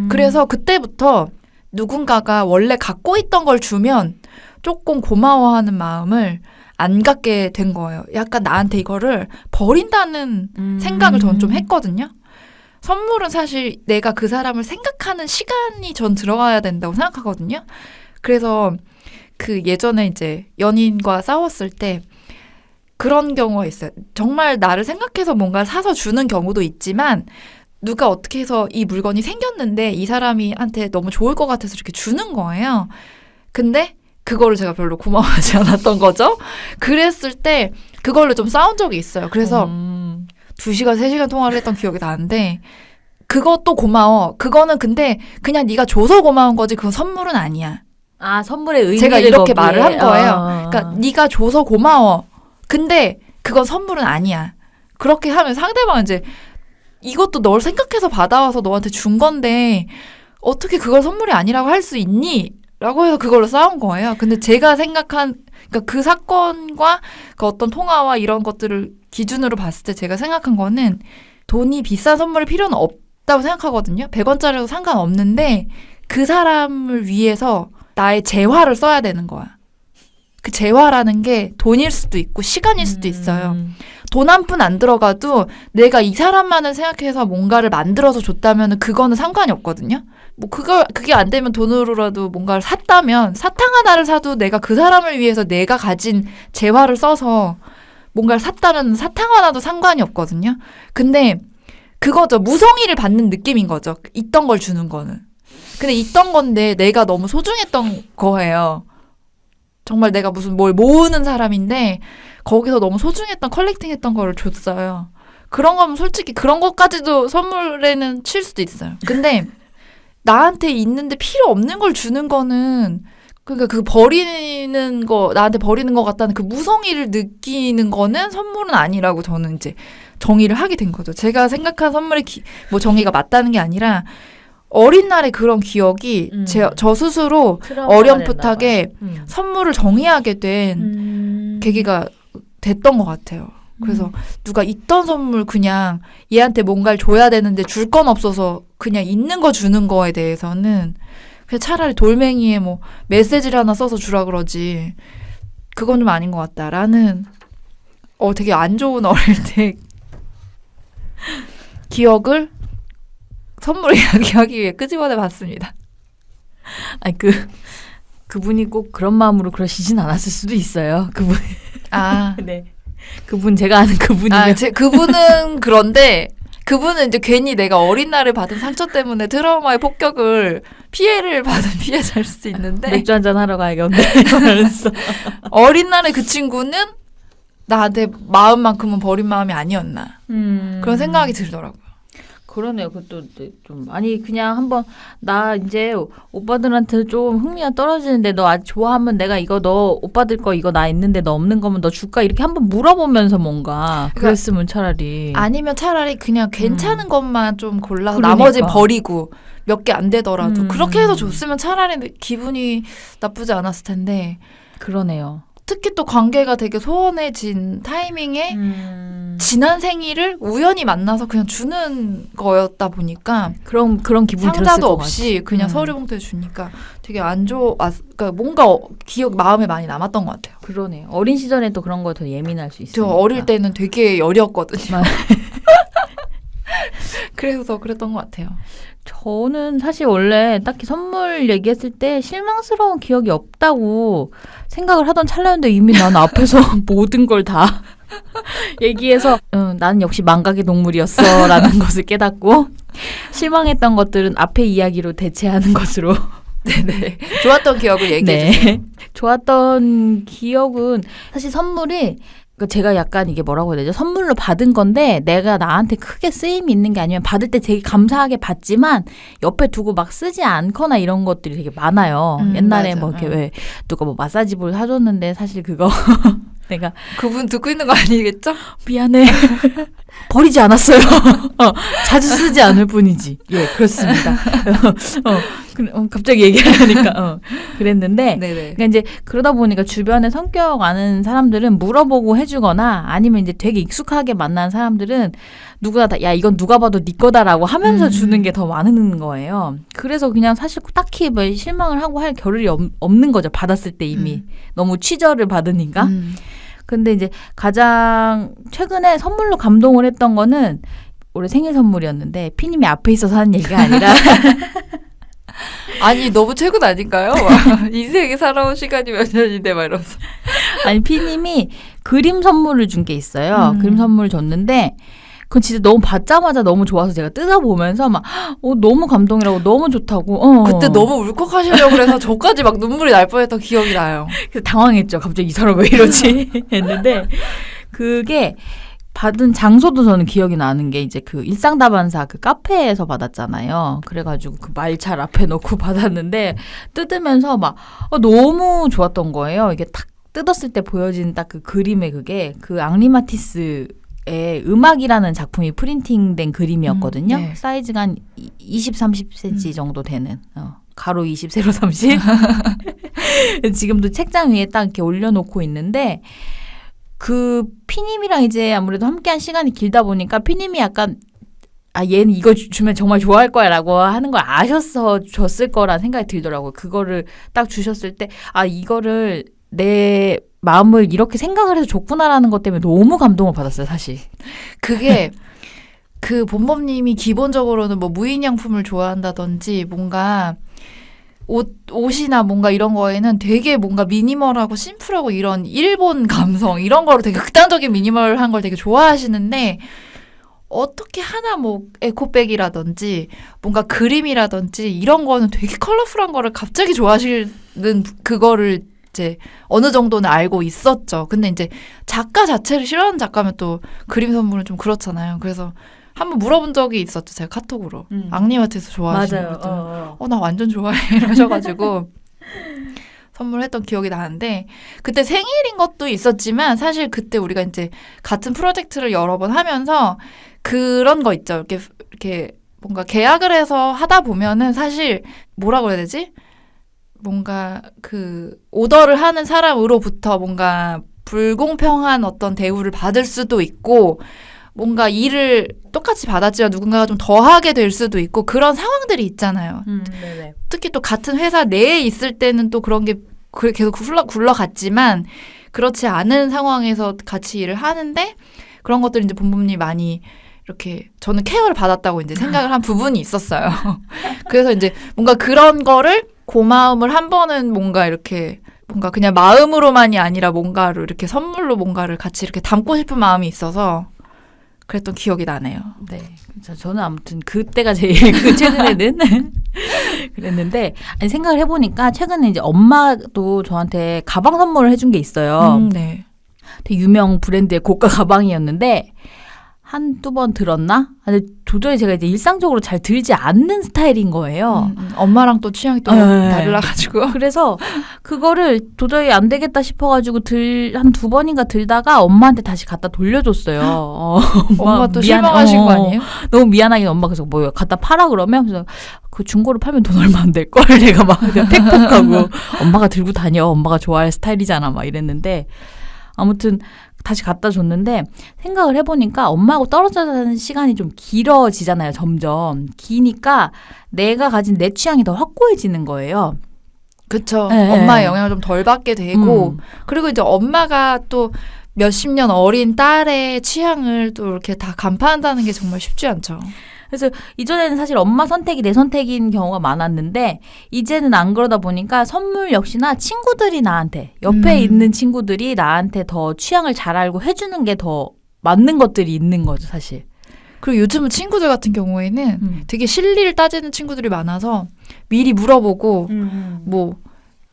그래서 그때부터 누군가가 원래 갖고 있던 걸 주면 조금 고마워하는 마음을 안 갖게 된 거예요. 약간 나한테 이거를 버린다는 생각을 전 좀 했거든요. 선물은 사실 내가 그 사람을 생각하는 시간이 전 들어가야 된다고 생각하거든요. 그래서 그 예전에 이제 연인과 싸웠을 때 그런 경우가 있어요. 정말 나를 생각해서 뭔가를 사서 주는 경우도 있지만 누가 어떻게 해서 이 물건이 생겼는데 이 사람한테 너무 좋을 것 같아서 이렇게 주는 거예요. 근데 그거를 제가 별로 고마워하지 않았던 거죠. 그랬을 때 그걸로 좀 싸운 적이 있어요. 그래서 2시간, 3시간 통화를 했던 기억이 나는데 그것도 고마워. 그거는 근데 그냥 네가 줘서 고마운 거지 그건 선물은 아니야. 선물의 의미를 제가 이렇게 거기에. 말을 한 거예요. 그러니까 네가 줘서 고마워. 근데 그건 선물은 아니야. 그렇게 하면 상대방은 이제 이것도 널 생각해서 받아와서 너한테 준 건데 어떻게 그걸 선물이 아니라고 할 수 있니? 라고 해서 그걸로 싸운 거예요. 근데 제가 생각한 그러니까 그 사건과 그 어떤 통화와 이런 것들을 기준으로 봤을 때 제가 생각한 거는 돈이 비싼 선물이 필요는 없다고 생각하거든요. 100원짜리도 상관없는데 그 사람을 위해서 나의 재화를 써야 되는 거야. 그 재화라는 게 돈일 수도 있고 시간일 수도 있어요. 돈 한 푼 안 들어가도 내가 이 사람만을 생각해서 뭔가를 만들어서 줬다면 그거는 상관이 없거든요. 뭐 그게 안 되면 돈으로라도 뭔가를 샀다면 사탕 하나를 사도 내가 그 사람을 위해서 내가 가진 재화를 써서 뭔가를 샀다면 사탕 하나도 상관이 없거든요. 근데 그거죠. 무성의를 받는 느낌인 거죠. 있던 걸 주는 거는. 근데 있던 건데 내가 너무 소중했던 거예요. 정말 내가 무슨 뭘 모으는 사람인데 거기서 너무 소중했던 컬렉팅했던 거를 줬어요. 그런 거면 솔직히 그런 것까지도 선물에는 칠 수도 있어요. 근데 나한테 있는데 필요 없는 걸 주는 거는 그러니까 그 버리는 거 나한테 버리는 것 같다는 그 무성의를 느끼는 거는 선물은 아니라고 저는 이제 정의를 하게 된 거죠. 제가 생각한 선물의 뭐 정의가 맞다는 게 아니라 어린 날의 그런 기억이 저 스스로 트라우마가 어렴풋하게 됐나 봐요. 선물을 정의하게 된 계기가 됐던 것 같아요. 그래서 누가 있던 선물 그냥 얘한테 뭔가를 줘야 되는데 줄 건 없어서 그냥 있는 거 주는 거에 대해서는 그냥 차라리 돌멩이에 뭐 메시지를 하나 써서 주라 그러지 그건 좀 아닌 것 같다라는 되게 안 좋은 어릴 때 기억을 선물 이야기하기 위해 끄집어내 봤습니다. 아니 그분이 꼭 그런 마음으로 그러시진 않았을 수도 있어요. 그분. 아, 네. 그분 제가 아는 그분이면 그분은 그런데 그분은 이제 괜히 내가 어린 날에 받은 상처 때문에 트라우마의 폭격을 피해를 받은 피해자일 수도 있는데 맥주 한잔 하러 가야겠네. 이러면서. 어린 날에 그 친구는 나한테 마음만큼은 버린 마음이 아니었나 그런 생각이 들더라고요. 그러네요. 그것도 좀 아니 그냥 한번 나 이제 오빠들한테 좀 흥미가 떨어지는데 너 아직 좋아하면 내가 이거 너 오빠들 거 이거 나 있는데 너 없는 거면 너 줄까 이렇게 한번 물어보면서 뭔가 그랬으면 차라리 아니면 차라리 그냥 괜찮은 것만 좀 골라서 그러니까. 나머지 버리고 몇 개 안 되더라도 그렇게 해서 줬으면 차라리 기분이 나쁘지 않았을 텐데 그러네요. 특히 또 관계가 되게 소원해진 타이밍에 지난 생일을 우연히 만나서 그냥 주는 거였다 보니까 그런 기분이 들었을 상자도 것 없이 그냥 서류 봉투에 주니까 되게 안 그러니까 뭔가 기억 마음에 많이 남았던 것 같아요. 그러네요. 어린 시절에 또 그런 거에 더 예민할 수 있어요. 저 어릴 때는 되게 여렸거든요. 그래서 그랬던 것 같아요. 저는 사실 원래 딱히 선물 얘기했을 때 실망스러운 기억이 없다고 생각을 하던 찰나였는데 이미 난 앞에서 모든 걸 다 얘기해서 나는 역시 망각의 동물이었어 라는 것을 깨닫고 실망했던 것들은 앞에 이야기로 대체하는 것으로 네네. 좋았던 기억을 얘기해 주세요. 네. 좋았던 기억은 사실 선물이 제가 약간 이게 뭐라고 해야 되죠? 선물로 받은 건데 내가 나한테 크게 쓰임이 있는 게 아니면 받을 때 되게 감사하게 받지만 옆에 두고 막 쓰지 않거나 이런 것들이 되게 많아요. 옛날에 맞아. 뭐 이렇게 왜 누가 뭐 마사지볼 사줬는데 사실 그거 내가 그분 듣고 있는 거 아니겠죠? 미안해. 버리지 않았어요. 자주 쓰지 않을 뿐이지. 예, 그렇습니다. 갑자기 얘기하니까 그랬는데 네네. 그러니까 이제 그러다 보니까 주변에 성격 아는 사람들은 물어보고 해주거나 아니면 이제 되게 익숙하게 만난 사람들은 누구나 다 야 이건 누가 봐도 네 거다라고 하면서 주는 게 더 많은 거예요. 그래서 그냥 사실 딱히 뭐 실망을 하고 할 겨를이 없는 거죠. 받았을 때 이미 너무 취저를 받으니까. 근데 이제 가장 최근에 선물로 감동을 했던 거는 올해 생일 선물이었는데 피님이 앞에 있어서 하는 얘기가 아니라 아니 너무 최근 아닌가요? 이 세계 살아온 시간이 몇 년인데 막 이러면서. 아니 피님이 그림 선물을 준 게 있어요. 그림 선물을 줬는데 그건 진짜 너무 받자마자 너무 좋아서 제가 뜯어보면서 막 너무 감동이라고 너무 좋다고 그때 너무 울컥하시려고 그래서 저까지 막 눈물이 날 뻔했던 기억이 나요. 그래서 당황했죠. 갑자기 이 사람 왜 이러지 했는데 그게 받은 장소도 저는 기억이 나는 게 이제 그 일상다반사 그 카페에서 받았잖아요. 그래가지고 그 말찰 앞에 놓고 받았는데 뜯으면서 막 너무 좋았던 거예요. 이게 탁 뜯었을 때 보여진 딱 그 그림의 그게 그 앙리마티스의 음악이라는 작품이 프린팅된 그림이었거든요. 네. 사이즈가 한 20, 30cm 정도 되는 가로 20, 세로 30. 지금도 책장 위에 딱 이렇게 올려놓고 있는데 그 피님이랑 이제 아무래도 함께한 시간이 길다 보니까 피님이 약간 얘는 이거 주면 정말 좋아할 거야 라고 하는 걸 아셔서 줬을 거란 생각이 들더라고요. 그거를 딱 주셨을 때 이거를 내 마음을 이렇게 생각을 해서 줬구나라는 것 때문에 너무 감동을 받았어요, 사실. 그게 그 본범님이 기본적으로는 뭐 무인양품을 좋아한다든지 뭔가 옷이나 뭔가 이런 거에는 되게 뭔가 미니멀하고 심플하고 이런 일본 감성 이런 거를 되게 극단적인 미니멀한 걸 되게 좋아하시는데 어떻게 하나 뭐 에코백이라든지 뭔가 그림이라든지 이런 거는 되게 컬러풀한 거를 갑자기 좋아하시는 그거를 이제 어느 정도는 알고 있었죠. 근데 이제 작가 자체를 싫어하는 작가면 또 그림 선물은 좀 그렇잖아요. 그래서 한번 물어본 적이 있었죠. 제가 카톡으로. 앙리마티스 좋아하시는 맞아요. 분들. 나 완전 좋아해. 이러셔가지고 선물했던 기억이 나는데 그때 생일인 것도 있었지만 사실 그때 우리가 이제 같은 프로젝트를 여러 번 하면서 그런 거 있죠. 이렇게 뭔가 계약을 해서 하다 보면은 사실 뭐라고 해야 되지? 뭔가 그 오더를 하는 사람으로부터 뭔가 불공평한 어떤 대우를 받을 수도 있고 뭔가 일을 똑같이 받았지만 누군가가 좀 더 하게 될 수도 있고 그런 상황들이 있잖아요. 네네. 특히 또 같은 회사 내에 있을 때는 또 그런 게 계속 굴러갔지만 그렇지 않은 상황에서 같이 일을 하는데 그런 것들을 이제 본부님이 많이 이렇게 저는 케어를 받았다고 이제 생각을 한 부분이 있었어요. 그래서 이제 뭔가 그런 거를 고마움을 한 번은 뭔가 이렇게 뭔가 그냥 마음으로만이 아니라 뭔가를 이렇게 선물로 뭔가를 같이 이렇게 담고 싶은 마음이 있어서 그랬던 기억이 나네요. 네. 그래서 저는 아무튼 그때가 제일 최근에는 그랬는데 아니 생각을 해보니까 최근에 이제 엄마도 저한테 가방 선물을 해준 게 있어요. 네. 되게 유명 브랜드의 고가 가방이었는데 한두 번 들었나? 아니, 도저히 제가 이제 일상적으로 잘 들지 않는 스타일인 거예요. 엄마랑 또 취향이 또 네. 달라가지고. 그래서 그거를 도저히 안 되겠다 싶어가지고 한 두 번인가 들다가 엄마한테 다시 갖다 돌려줬어요. 엄마 또 실망하신 거 아니에요? 너무 미안하긴 엄마 그래서 뭐 갖다 팔아 그러면 그래서 그 중고로 팔면 돈 얼마 안 될 걸 내가 막 팩폭하고 엄마가 들고 다녀 엄마가 좋아할 스타일이잖아 막 이랬는데 아무튼 다시 갖다 줬는데 생각을 해보니까 엄마하고 떨어져 사는 시간이 좀 길어지잖아요. 점점 기니까 내가 가진 내 취향이 더 확고해지는 거예요. 그쵸. 네. 엄마의 영향을 좀 덜 받게 되고 그리고 이제 엄마가 또 몇십 년 어린 딸의 취향을 또 이렇게 다 간파한다는 게 정말 쉽지 않죠. 그래서 이전에는 사실 엄마 선택이 내 선택인 경우가 많았는데 이제는 안 그러다 보니까 선물 역시나 친구들이 나한테 옆에 있는 친구들이 나한테 더 취향을 잘 알고 해주는 게 더 맞는 것들이 있는 거죠 사실. 그리고 요즘은 친구들 같은 경우에는 되게 실리를 따지는 친구들이 많아서 미리 물어보고 뭐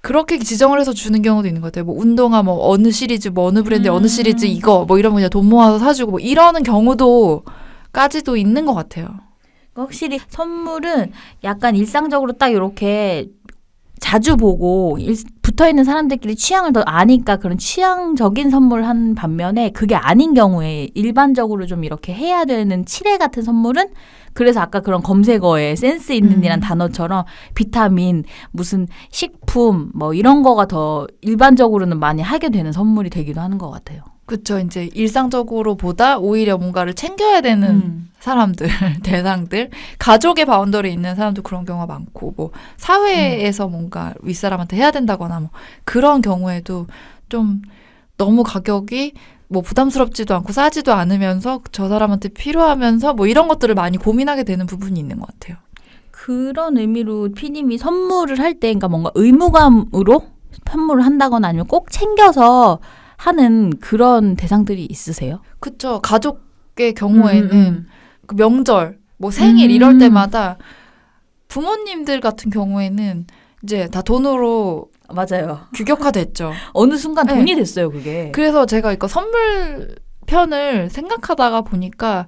그렇게 지정을 해서 주는 경우도 있는 것 같아요. 뭐 운동화 뭐 어느 시리즈 뭐 어느 브랜드 어느 시리즈 이거 뭐 이런 거 그냥 돈 모아서 사주고 뭐 이러는 경우도까지도 있는 것 같아요. 확실히 선물은 약간 일상적으로 딱 이렇게 자주 보고 붙어있는 사람들끼리 취향을 더 아니까 그런 취향적인 선물을 한 반면에 그게 아닌 경우에 일반적으로 좀 이렇게 해야 되는 칠해 같은 선물은 그래서 아까 그런 검색어에 센스 있는 이란 단어처럼 비타민, 무슨 식품 뭐 이런 거가 더 일반적으로는 많이 하게 되는 선물이 되기도 하는 것 같아요. 그쵸. 이제 일상적으로 보다 오히려 뭔가를 챙겨야 되는 사람들, 대상들, 가족의 바운더리 있는 사람도 그런 경우가 많고, 뭐, 사회에서 뭔가 윗사람한테 해야 된다거나, 뭐, 그런 경우에도 좀 너무 가격이 뭐 부담스럽지도 않고 싸지도 않으면서 저 사람한테 필요하면서 뭐 이런 것들을 많이 고민하게 되는 부분이 있는 것 같아요. 그런 의미로 피님이 선물을 할 때, 그러니까 뭔가 의무감으로 선물을 한다거나 아니면 꼭 챙겨서 하는 그런 대상들이 있으세요? 그쵸. 가족의 경우에는 그 명절, 뭐 생일 이럴 때마다 부모님들 같은 경우에는 이제 다 돈으로 맞아요. 규격화됐죠. 어느 순간 네. 돈이 됐어요, 그게. 그래서 제가 이거 선물 편을 생각하다가 보니까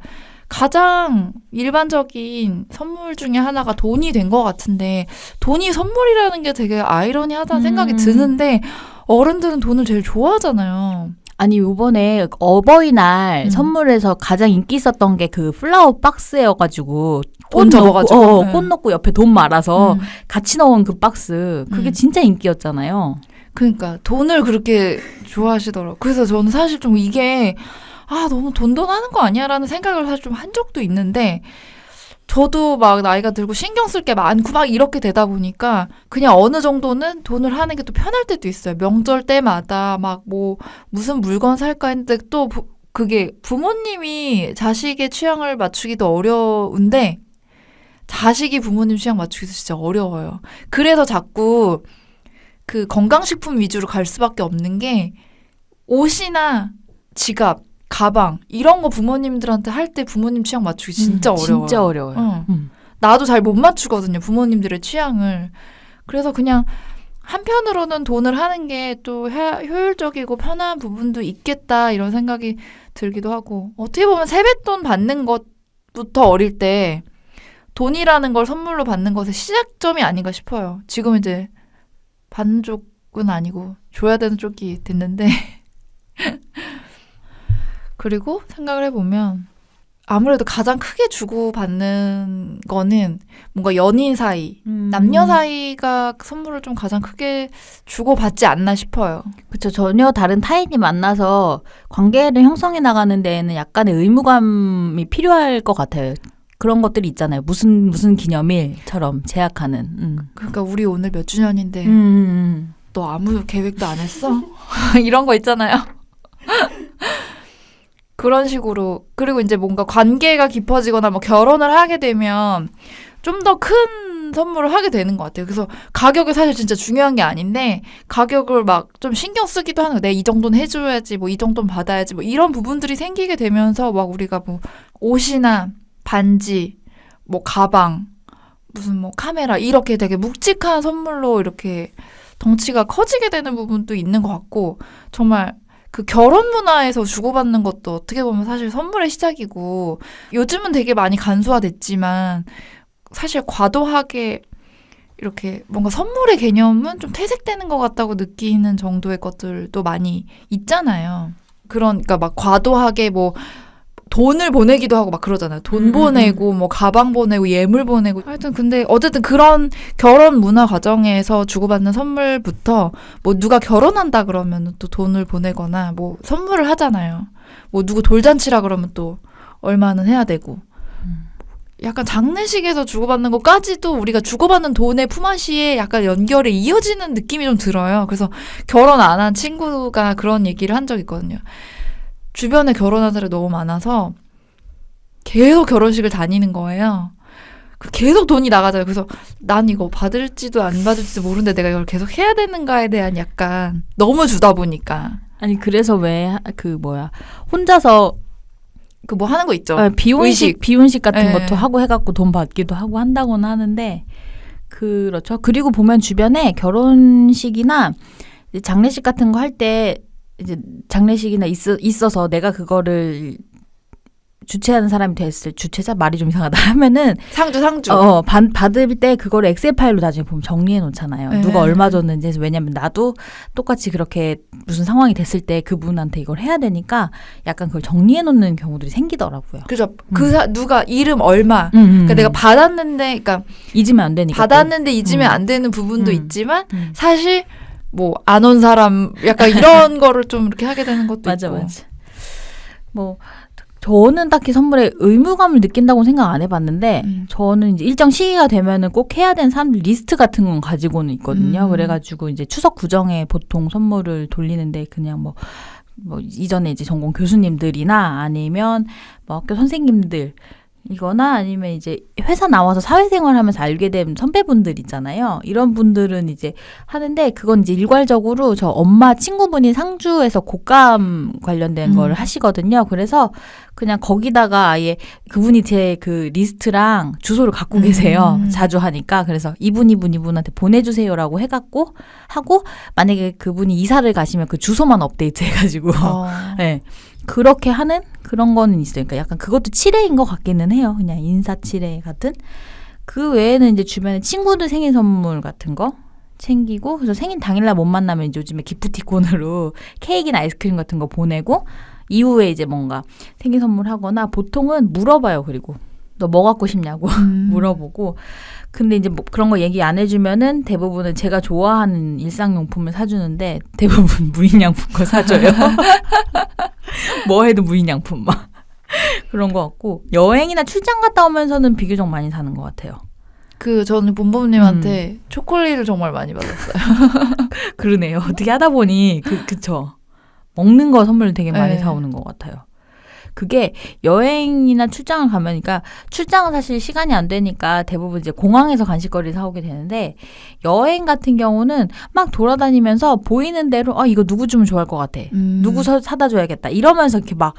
가장 일반적인 선물 중에 하나가 돈이 된 것 같은데 돈이 선물이라는 게 되게 아이러니하다는 생각이 드는데 어른들은 돈을 제일 좋아하잖아요. 아니 요번에 어버이날 선물에서 가장 인기 있었던 게 그 플라워 박스여가지고 돈 적어가지고 꽃 넣고 옆에 돈 말아서 같이 넣은 그 박스 그게 진짜 인기였잖아요. 그러니까 돈을 그렇게 좋아하시더라고요. 그래서 저는 사실 좀 이게 너무 돈하는 거 아니야라는 생각을 사실 좀 한 적도 있는데 저도 막 나이가 들고 신경 쓸 게 많고 막 이렇게 되다 보니까 그냥 어느 정도는 돈을 하는 게 또 편할 때도 있어요. 명절 때마다 막 뭐 무슨 물건 살까 했는데 또 그게 부모님이 자식의 취향을 맞추기도 어려운데 자식이 부모님 취향 맞추기도 진짜 어려워요. 그래서 자꾸 그 건강식품 위주로 갈 수밖에 없는 게 옷이나 지갑, 가방 이런 거 부모님들한테 할 때 부모님 취향 맞추기 진짜 어려워요. 진짜 어려워요. 나도 잘 못 맞추거든요. 부모님들의 취향을. 그래서 그냥 한편으로는 돈을 하는 게 또 효율적이고 편한 부분도 있겠다 이런 생각이 들기도 하고 어떻게 보면 세뱃돈 받는 것부터 어릴 때 돈이라는 걸 선물로 받는 것의 시작점이 아닌가 싶어요. 지금 이제 받는 쪽은 아니고 줘야 되는 쪽이 됐는데 그리고 생각을 해보면 아무래도 가장 크게 주고받는 거는 뭔가 연인 사이, 남녀 사이가 선물을 좀 가장 크게 주고받지 않나 싶어요. 그렇죠. 전혀 다른 타인이 만나서 관계를 형성해 나가는 데에는 약간의 의무감이 필요할 것 같아요. 그런 것들이 있잖아요. 무슨 기념일처럼 제약하는. 그러니까 우리 오늘 몇 주년인데 너 아무 계획도 안 했어? 이런 거 있잖아요. 그런 식으로. 그리고 이제 뭔가 관계가 깊어지거나 뭐 결혼을 하게 되면 좀 더 큰 선물을 하게 되는 것 같아요. 그래서 가격이 사실 진짜 중요한 게 아닌데 가격을 막 좀 신경 쓰기도 하는 거예요. 내가 이 정도는 해줘야지, 뭐 이 정도는 받아야지, 뭐 이런 부분들이 생기게 되면서 막 우리가 뭐 옷이나 반지, 뭐 가방, 무슨 뭐 카메라 이렇게 되게 묵직한 선물로 이렇게 덩치가 커지게 되는 부분도 있는 것 같고, 정말 그 결혼 문화에서 주고받는 것도 어떻게 보면 사실 선물의 시작이고, 요즘은 되게 많이 간소화됐지만 사실 과도하게 이렇게 뭔가 선물의 개념은 좀 퇴색되는 것 같다고 느끼는 정도의 것들도 많이 있잖아요. 그러니까 막 과도하게 뭐 돈을 보내기도 하고 막 그러잖아요. 돈 보내고 뭐 가방 보내고 예물 보내고. 하여튼 근데 어쨌든 그런 결혼 문화 과정에서 주고받는 선물부터 뭐 누가 결혼한다 그러면 또 돈을 보내거나 뭐 선물을 하잖아요. 뭐 누구 돌잔치라 그러면 또 얼마는 해야 되고. 약간 장례식에서 주고받는 것까지도 우리가 주고받는 돈의 품앗이에 약간 연결이 이어지는 느낌이 좀 들어요. 그래서 결혼 안 한 친구가 그런 얘기를 한 적이 있거든요. 주변에 결혼한 사람이 너무 많아서 계속 결혼식을 다니는 거예요. 계속 돈이 나가잖아요. 그래서 난 이거 받을지도 안 받을지도 모르는데 내가 이걸 계속 해야 되는가에 대한 약간 너무 주다 보니까. 아니 그래서 왜 혼자서 그 뭐 하는 거 있죠. 비혼식 같은 네. 것도 하고 해갖고 돈 받기도 하고 한다고는 하는데, 그렇죠. 그리고 보면 주변에 결혼식이나 이제 장례식 같은 거 할 때 이제 장례식이나 있어서 내가 그거를 주최하는 사람이 됐을, 주최자 말이 좀 이상하다 하면은 상주 받을 때 그거를 엑셀 파일로 나중에 보면 정리해 놓잖아요. 네. 누가 얼마 줬는지 해서. 왜냐면 나도 똑같이 그렇게 무슨 상황이 됐을 때 그분한테 이걸 해야 되니까 약간 그걸 정리해 놓는 경우들이 생기더라고요. 그죠. 누가 이름 얼마. 그러니까 내가 받았는데, 그러니까 잊으면 안 되니까. 받았는데 잊으면 안 되는 부분도 있지만 사실 뭐 안 온 사람 약간 이런 거를 좀 이렇게 하게 되는 것도 맞아. 있고. 뭐 저는 딱히 선물에 의무감을 느낀다고 생각 안 해봤는데 저는 이제 일정 시기가 되면은 꼭 해야 되는 사람들 리스트 같은 건 가지고는 있거든요. 그래가지고 이제 추석 구정에 보통 선물을 돌리는데 그냥 뭐 이전에 이제 전공 교수님들이나 아니면 뭐 학교 선생님들 이거나 아니면 이제 회사 나와서 사회생활 하면서 알게 된 선배분들 있잖아요. 이런 분들은 이제 하는데, 그건 이제 일괄적으로 저 엄마 친구분이 상주에서 곶감 관련된 걸 하시거든요. 그래서 그냥 거기다가 아예 그분이 제 그 리스트랑 주소를 갖고 계세요. 자주 하니까. 그래서 이분한테 보내주세요라고 해갖고 하고, 만약에 그분이 이사를 가시면 그 주소만 업데이트 해가지고 네. 그렇게 하는 그런 거는 있어요. 그러니까 약간 그것도 칠해인 것 같기는 해요. 그냥 인사 칠해 같은. 그 외에는 이제 주변에 친구들 생일 선물 같은 거 챙기고, 그래서 생일 당일날 못 만나면 이제 요즘에 기프티콘으로 케이크나 아이스크림 같은 거 보내고, 이후에 이제 뭔가 생일 선물하거나 보통은 물어봐요. 그리고 너 뭐 갖고 싶냐고 물어보고. 근데 이제 뭐 그런 거 얘기 안 해주면은 대부분은 제가 좋아하는 일상용품을 사주는데 대부분 무인양품 거 사줘요. 뭐 해도 무인양품 막 그런 거 같고, 여행이나 출장 갔다 오면서는 비교적 많이 사는 것 같아요. 저는 본범님한테 초콜릿을 정말 많이 받았어요. 그러네요. 어떻게 하다 보니 그쵸. 먹는 거 선물 되게 많이 사오는 것 같아요. 그게 여행이나 출장을 가면, 그러니까 출장은 사실 시간이 안 되니까 대부분 이제 공항에서 간식거리를 사오게 되는데, 여행 같은 경우는 막 돌아다니면서 보이는 대로 이거 누구 주면 좋아할 것 같아. 누구 사다 줘야겠다. 이러면서 이렇게 막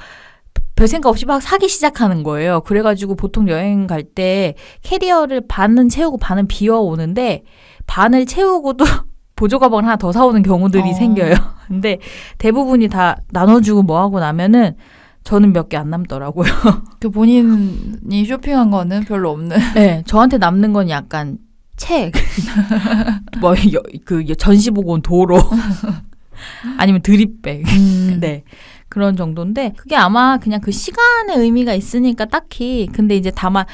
별 생각 없이 막 사기 시작하는 거예요. 그래가지고 보통 여행 갈 때 캐리어를 반은 채우고 반은 비워 오는데, 반을 채우고도 보조 가방을 하나 더 사오는 경우들이 생겨요. 근데 대부분이 다 나눠주고 뭐 하고 나면은 저는 몇 개 안 남더라고요. 그 본인이 쇼핑한 거는 별로 없는. 네, 저한테 남는 건 약간 책, 그 전시 보고 온 도로, 아니면 드립백. 네, 그런 정도인데 그게 아마 그냥 그 시간의 의미가 있으니까 딱히 근데 이제 다만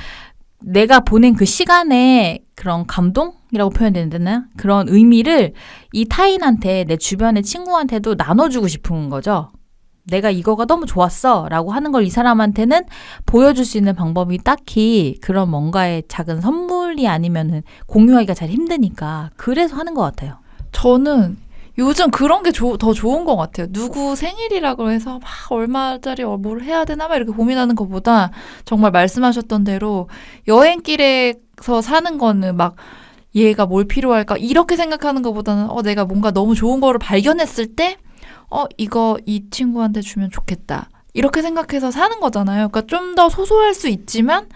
내가 보낸 그 시간에 그런 감동이라고 표현되나? 그런 의미를 이 타인한테 내 주변의 친구한테도 나눠주고 싶은 거죠. 내가 이거가 너무 좋았어 라고 하는 걸 이 사람한테는 보여줄 수 있는 방법이 딱히 그런 뭔가의 작은 선물이 아니면은 공유하기가 잘 힘드니까 그래서 하는 것 같아요. 저는 요즘 그런 게 더 좋은 것 같아요. 누구 생일이라고 해서 막 얼마짜리 뭘 해야 되나 막 이렇게 고민하는 것보다 정말 말씀하셨던 대로 여행길에서 사는 거는 막 얘가 뭘 필요할까 이렇게 생각하는 것보다는 내가 뭔가 너무 좋은 거를 발견했을 때 이거 이 친구한테 주면 좋겠다. 이렇게 생각해서 사는 거잖아요. 그러니까 좀 더 소소할 수 있지만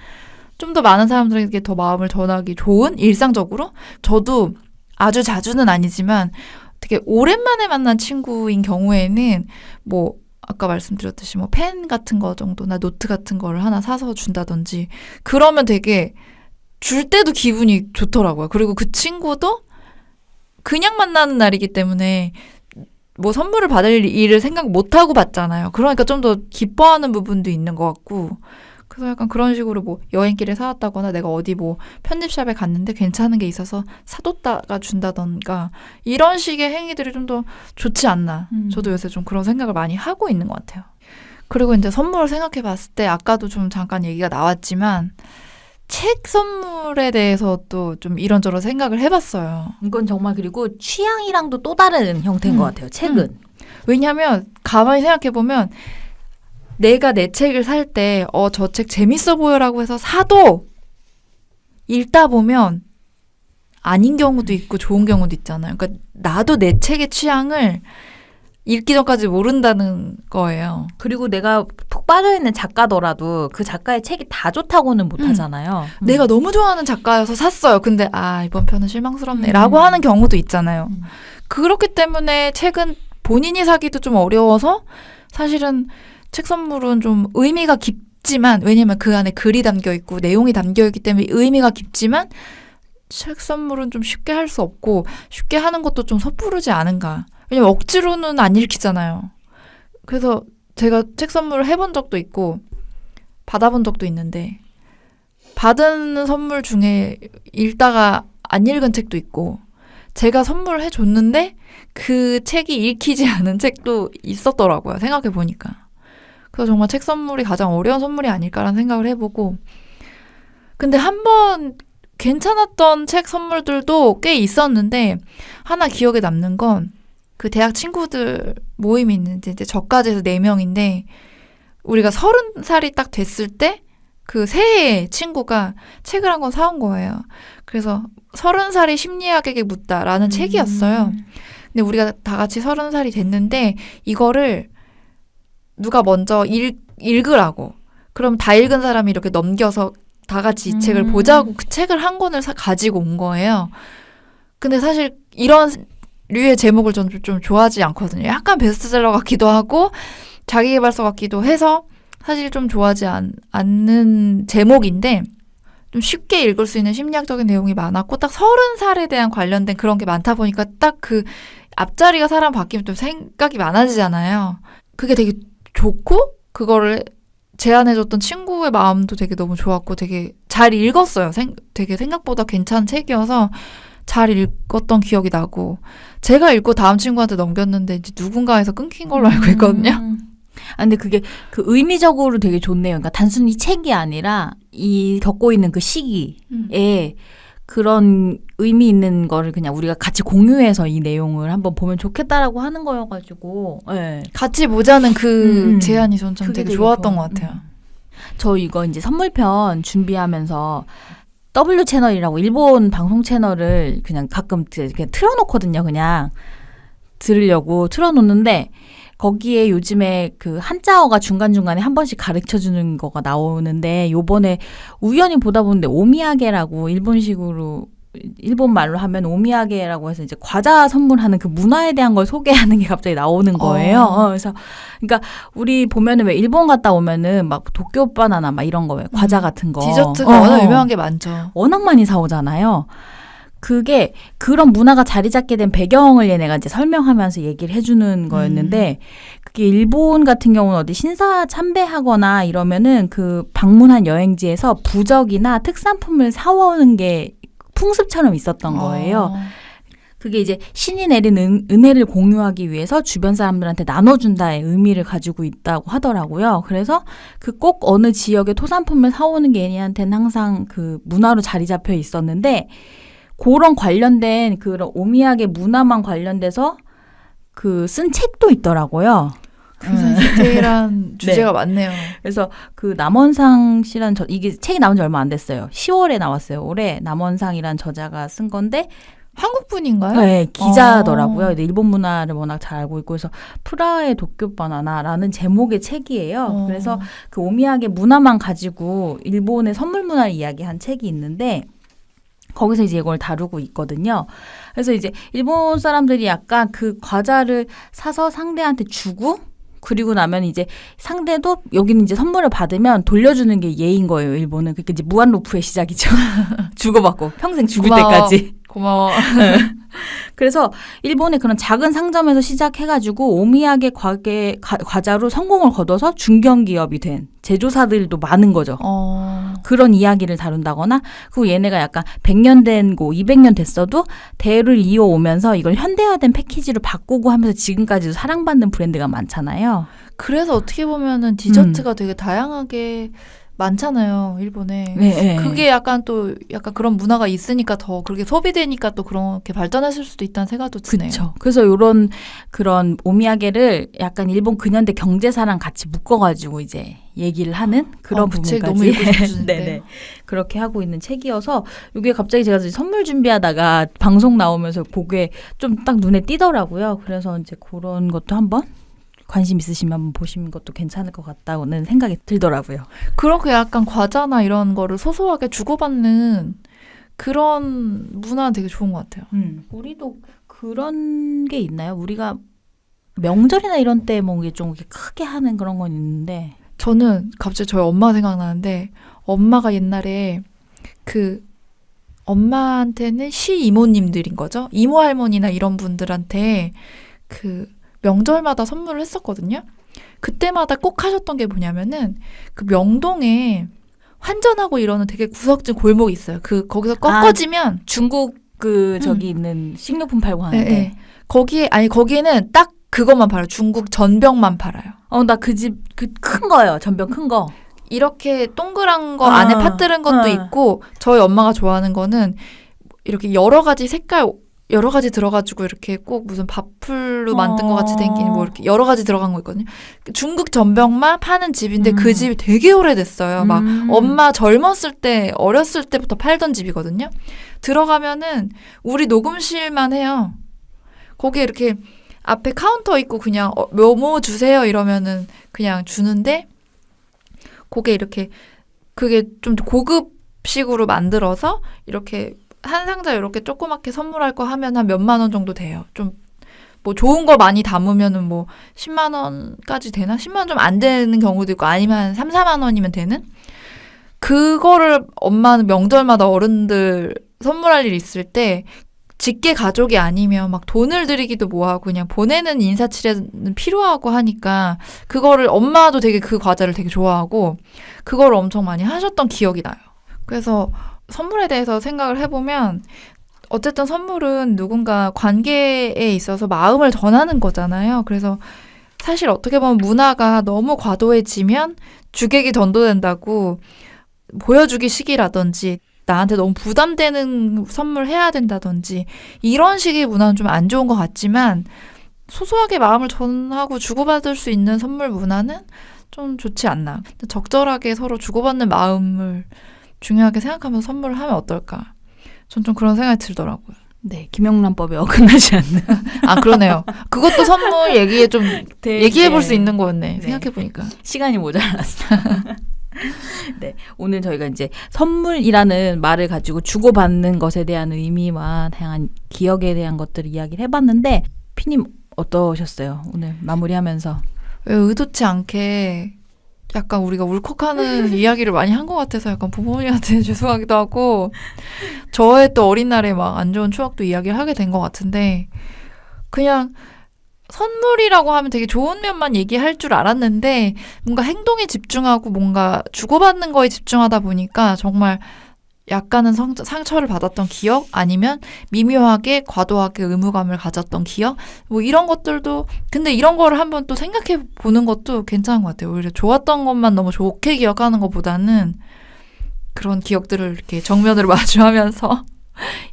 좀 더 많은 사람들에게 더 마음을 전하기 좋은 일상적으로 저도 아주 자주는 아니지만 되게 오랜만에 만난 친구인 경우에는 뭐 아까 말씀드렸듯이 뭐 펜 같은 거 정도나 노트 같은 거를 하나 사서 준다든지 그러면 되게 줄 때도 기분이 좋더라고요. 그리고 그 친구도 그냥 만나는 날이기 때문에 뭐 선물을 받을 일을 생각 못하고 받잖아요. 그러니까 좀 더 기뻐하는 부분도 있는 것 같고 그래서 약간 그런 식으로 뭐 여행길에 사왔다거나 내가 어디 뭐 편집샵에 갔는데 괜찮은 게 있어서 사뒀다가 준다던가 이런 식의 행위들이 좀 더 좋지 않나. 저도 요새 좀 그런 생각을 많이 하고 있는 것 같아요. 그리고 이제 선물을 생각해 봤을 때 아까도 좀 잠깐 얘기가 나왔지만 책 선물에 대해서 또 좀 이런저런 생각을 해봤어요. 이건 정말 그리고 취향이랑도 또 다른 형태인 것 같아요. 책은. 왜냐하면 가만히 생각해보면 내가 내 책을 살 때 저 책 재밌어 보여라고 해서 사도 읽다 보면 아닌 경우도 있고 좋은 경우도 있잖아요. 그러니까 나도 내 책의 취향을 읽기 전까지 모른다는 거예요. 그리고 내가 푹 빠져있는 작가더라도 그 작가의 책이 다 좋다고는 못하잖아요. 내가 너무 좋아하는 작가여서 샀어요. 근데 이번 편은 실망스럽네 라고 하는 경우도 있잖아요. 그렇기 때문에 책은 본인이 사기도 좀 어려워서 사실은 책 선물은 좀 의미가 깊지만 왜냐면 그 안에 글이 담겨있고 내용이 담겨있기 때문에 의미가 깊지만 책 선물은 좀 쉽게 할 수 없고 쉽게 하는 것도 좀 섣부르지 않은가. 왜냐면 억지로는 안 읽히잖아요. 그래서 제가 책 선물을 해본 적도 있고 받아본 적도 있는데 받은 선물 중에 읽다가 안 읽은 책도 있고 제가 선물을 해줬는데 그 책이 읽히지 않은 책도 있었더라고요. 생각해보니까. 그래서 정말 책 선물이 가장 어려운 선물이 아닐까라는 생각을 해보고 근데 한번 괜찮았던 책 선물들도 꽤 있었는데 하나 기억에 남는 건 그 대학 친구들 모임이 있는데 이제 저까지 해서 4명인데 우리가 30살이 딱 됐을 때 그 새해에 친구가 책을 한 권 사온 거예요. 그래서 30살이 심리학에게 묻다라는 책이었어요. 근데 우리가 다 같이 30살이 됐는데 이거를 누가 먼저 읽으라고. 그럼 다 읽은 사람이 이렇게 넘겨서 다 같이 이 책을 보자고 그 책을 한 권을 가지고 온 거예요. 근데 사실 이런 류의 제목을 저는 좀 좋아하지 않거든요. 약간 베스트셀러 같기도 하고 자기계발서 같기도 해서 사실 좀 좋아하지 않는 제목인데 좀 쉽게 읽을 수 있는 심리학적인 내용이 많았고 딱 30살에 대한 관련된 그런 게 많다 보니까 딱 그 앞자리가 사람 바뀌면 좀 생각이 많아지잖아요. 그게 되게 좋고 그거를 제안해줬던 친구의 마음도 되게 너무 좋았고 되게 잘 읽었어요. 되게 생각보다 괜찮은 책이어서 잘 읽었던 기억이 나고 제가 읽고 다음 친구한테 넘겼는데 이제 누군가에서 끊긴 걸로 알고 있거든요. 근데 그게 그 의미적으로 되게 좋네요. 그러니까 단순히 책이 아니라 이 겪고 있는 그 시기에 그런 의미 있는 거를 그냥 우리가 같이 공유해서 이 내용을 한번 보면 좋겠다라고 하는 거여가지고 네. 같이 보자는 그 제안이 전 되게 좋았던 것 같아요. 저 이거 이제 선물편 준비하면서 W 채널이라고 일본 방송 채널을 그냥 가끔 이렇게 틀어놓거든요. 그냥 들으려고 틀어놓는데 거기에 요즘에 그 한자어가 중간중간에 한 번씩 가르쳐주는 거가 나오는데 요번에 우연히 보다 보는데 오미야게라고 일본식으로 일본 말로 하면 오미야게라고 해서 이제 과자 선물하는 그 문화에 대한 걸 소개하는 게 갑자기 나오는 거예요. 그래서 그러니까 우리 보면은 왜 일본 갔다 오면은 막 도쿄 바나나 막 이런 거 왜 과자 같은 거 디저트가 워낙 유명한 게 많죠. 워낙 많이 사오잖아요. 그게 그런 문화가 자리 잡게 된 배경을 얘네가 이제 설명하면서 얘기를 해주는 거였는데 그게 일본 같은 경우는 어디 신사 참배하거나 이러면은 그 방문한 여행지에서 부적이나 특산품을 사오는 게 풍습처럼 있었던 거예요. 그게 이제 신이 내린 은혜를 공유하기 위해서 주변 사람들한테 나눠준다의 의미를 가지고 있다고 하더라고요. 그래서 그 꼭 어느 지역의 토산품을 사오는 게 얘네한테는 항상 그 문화로 자리 잡혀 있었는데 그런 관련된 그런 오미야게 문화만 관련돼서 그 쓴 책도 있더라고요. 굉장히 디테일한 주제가 많네요. 그래서 그 남원상 씨란 이게 책이 나온 지 얼마 안 됐어요. 10월에 나왔어요. 올해 남원상이란 저자가 쓴 건데 한국 분인가요? 네, 기자더라고요. 근데 일본 문화를 워낙 잘 알고 있고 그래서 프라하의 도쿄 바나나라는 제목의 책이에요. 그래서 그 오미야게 문화만 가지고 일본의 선물 문화를 이야기한 책이 있는데 거기서 이제 이걸 다루고 있거든요. 그래서 이제 일본 사람들이 약간 그 과자를 사서 상대한테 주고 그리고 나면 이제 상대도 여기는 이제 선물을 받으면 돌려주는 게 예인 거예요. 일본은. 그러니까 이제 무한 루프의 시작이죠. 주고받고 평생 죽을 고마워. 때까지. 고마워. 그래서 일본의 그런 작은 상점에서 시작해가지고 오미야게 과자로 성공을 거둬서 중견기업이 된 제조사들도 많은 거죠. 그런 이야기를 다룬다거나 그리고 얘네가 약간 100년 된 고 200년 됐어도 대를 이어오면서 이걸 현대화된 패키지로 바꾸고 하면서 지금까지도 사랑받는 브랜드가 많잖아요. 그래서 어떻게 보면은 디저트가 되게 다양하게 많잖아요, 일본에. 네, 그게 약간 또 약간 그런 문화가 있으니까 더 그렇게 소비되니까 또 그렇게 발전했을 수도 있다는 생각도 드네요. 그렇죠. 그래서 요런 그런 오미야게를 약간 일본 근현대 경제사랑 같이 묶어가지고 이제 얘기를 하는 그런 부분까지. 책 너무 읽고 싶으신데. 네네. 그렇게 하고 있는 책이어서 이게 갑자기 제가 선물 준비하다가 방송 나오면서 그게 좀 딱 눈에 띄더라고요. 그래서 이제 그런 것도 한번 관심 있으시면 한번 보시는 것도 괜찮을 것 같다는 생각이 들더라고요. 그렇게 약간 과자나 이런 거를 소소하게 주고받는 그런 문화는 되게 좋은 것 같아요. 우리도 그런 게 있나요? 우리가 명절이나 이런 때 뭐 좀 이렇게 크게 하는 그런 건 있는데 저는 갑자기 저희 엄마가 생각나는데 엄마가 옛날에 그 엄마한테는 시이모님들인 거죠. 이모 할머니나 이런 분들한테 그 명절마다 선물을 했었거든요. 그때마다 꼭 하셨던 게 뭐냐면은 그 명동에 환전하고 이러는 되게 구석진 골목이 있어요. 그 거기서 꺾어지면 중국 그 저기 있는 식료품 팔고 하는데 네. 거기에는 딱 그것만 팔아요. 중국 전병만 팔아요. 나 그 집 그 큰 거예요. 전병 큰 거. 이렇게 동그란 거 안에 파뜨린 것도 있고 저희 엄마가 좋아하는 거는 이렇게 여러 가지 색깔 여러 가지 들어가지고 이렇게 꼭 무슨 밥풀로 만든 것 같이 생긴 뭐 이렇게 여러 가지 들어간 거 있거든요. 중국 전병만 파는 집인데 그 집이 되게 오래됐어요. 막 엄마 젊었을 때 어렸을 때부터 팔던 집이거든요. 들어가면은 우리 녹음실만 해요. 거기에 이렇게 앞에 카운터 있고 그냥 뭐 주세요 이러면은 그냥 주는데 그게 이렇게 그게 좀 고급식으로 만들어서 이렇게 한 상자 이렇게 조그맣게 선물할 거 하면 한 몇만 원 정도 돼요. 좀 뭐 좋은 거 많이 담으면은 뭐 10만 원까지 되나? 10만 원 좀 안 되는 경우도 있고 아니면 한 3, 4만 원이면 되는? 그거를 엄마는 명절마다 어른들 선물할 일 있을 때 직계 가족이 아니면 막 돈을 들이기도 뭐하고 그냥 보내는 인사치레는 필요하고 하니까 그거를 엄마도 되게 그 과자를 되게 좋아하고 그거를 엄청 많이 하셨던 기억이 나요. 그래서 선물에 대해서 생각을 해보면 어쨌든 선물은 누군가 관계에 있어서 마음을 전하는 거잖아요. 그래서 사실 어떻게 보면 문화가 너무 과도해지면 주객이 전도된다고 보여주기 식이라든지 나한테 너무 부담되는 선물 해야 된다든지 이런 식의 문화는 좀 안 좋은 것 같지만 소소하게 마음을 전하고 주고받을 수 있는 선물 문화는 좀 좋지 않나. 적절하게 서로 주고받는 마음을 중요하게 생각하면서 선물을 하면 어떨까. 전 좀 그런 생각이 들더라고요. 네, 김영란법에 어긋나지 않는. 아, 그러네요. 그것도 선물 얘기에 좀 얘기해 볼 수 있는 거였네. 네. 생각해 보니까. 시간이 모자랐어. 네, 오늘 저희가 이제 선물이라는 말을 가지고 주고받는 것에 대한 의미와 다양한 기억에 대한 것들을 이야기를 해봤는데 피님 어떠셨어요? 오늘 마무리하면서. 왜 의도치 않게 약간 우리가 울컥하는 이야기를 많이 한 것 같아서 약간 부모님한테 죄송하기도 하고 저의 또 어린 날에 막 안 좋은 추억도 이야기를 하게 된 것 같은데 그냥 선물이라고 하면 되게 좋은 면만 얘기할 줄 알았는데 뭔가 행동에 집중하고 뭔가 주고받는 거에 집중하다 보니까 정말 약간은 상처를 받았던 기억 아니면 미묘하게 과도하게 의무감을 가졌던 기억 뭐 이런 것들도 근데 이런 거를 한번 또 생각해 보는 것도 괜찮은 것 같아요. 오히려 좋았던 것만 너무 좋게 기억하는 것보다는 그런 기억들을 이렇게 정면으로 마주하면서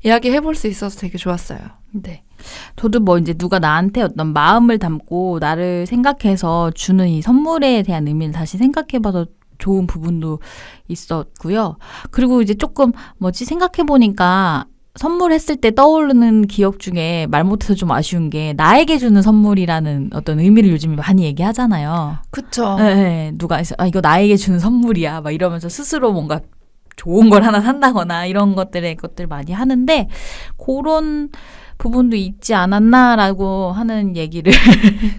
이야기해 볼 수 있어서 되게 좋았어요. 네. 저도 뭐 이제 누가 나한테 어떤 마음을 담고 나를 생각해서 주는 이 선물에 대한 의미를 다시 생각해봐서 좋은 부분도 있었고요. 그리고 이제 조금 생각해보니까 선물했을 때 떠오르는 기억 중에 말 못해서 좀 아쉬운 게 나에게 주는 선물이라는 어떤 의미를 요즘 많이 얘기하잖아요. 그쵸. 네, 누가 이거 나에게 주는 선물이야 막 이러면서 스스로 뭔가 좋은 걸 하나 산다거나 이런 것들 많이 하는데 그런 부분도 있지 않았나라고 하는 얘기를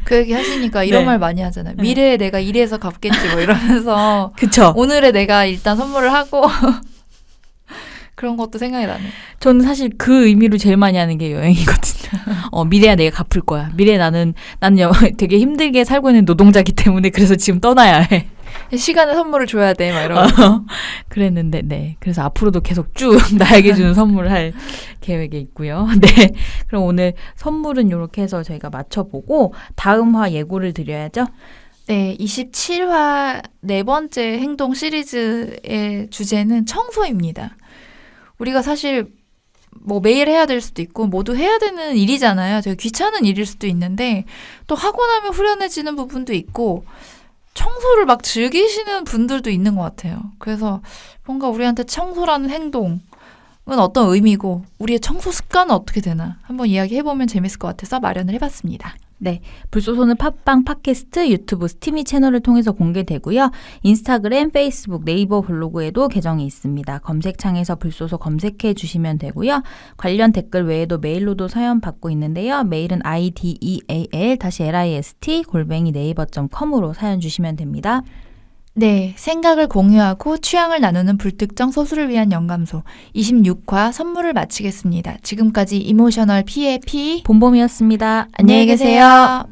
그 얘기 하시니까 이런 네. 말 많이 하잖아요. 미래에 내가 이래서 갚겠지 뭐 이러면서 그쵸. 오늘에 내가 일단 선물을 하고 그런 것도 생각이 나네. 저는 사실 그 의미로 제일 많이 하는 게 여행이거든요. 미래야 내가 갚을 거야. 미래에 나는 되게 힘들게 살고 있는 노동자기 때문에 그래서 지금 떠나야 해. 시간에 선물을 줘야 돼, 막 이러면서. 그랬는데, 네. 그래서 앞으로도 계속 쭉 나에게 주는 선물을 할 계획에 있고요. 네. 그럼 오늘 선물은 이렇게 해서 저희가 맞춰보고 다음 화 예고를 드려야죠. 네, 27화 네 번째 행동 시리즈의 주제는 청소입니다. 우리가 사실 뭐 매일 해야 될 수도 있고 모두 해야 되는 일이잖아요. 되게 귀찮은 일일 수도 있는데 또 하고 나면 후련해지는 부분도 있고 청소를 막 즐기시는 분들도 있는 것 같아요. 그래서 뭔가 우리한테 청소라는 행동은 어떤 의미고 우리의 청소 습관은 어떻게 되나 한번 이야기해보면 재밌을 것 같아서 마련을 해봤습니다. 네. 불소소는 팟빵, 팟캐스트, 유튜브, 스티미 채널을 통해서 공개되고요. 인스타그램, 페이스북, 네이버 블로그에도 계정이 있습니다. 검색창에서 불소소 검색해 주시면 되고요. 관련 댓글 외에도 메일로도 사연 받고 있는데요. 메일은 ideal-list@naver.com으로 사연 주시면 됩니다. 네, 생각을 공유하고 취향을 나누는 불특정 소수를 위한 영감소 26화 선물을 마치겠습니다. 지금까지 이모셔널 P의 P 봄봄이었습니다. 안녕히 계세요.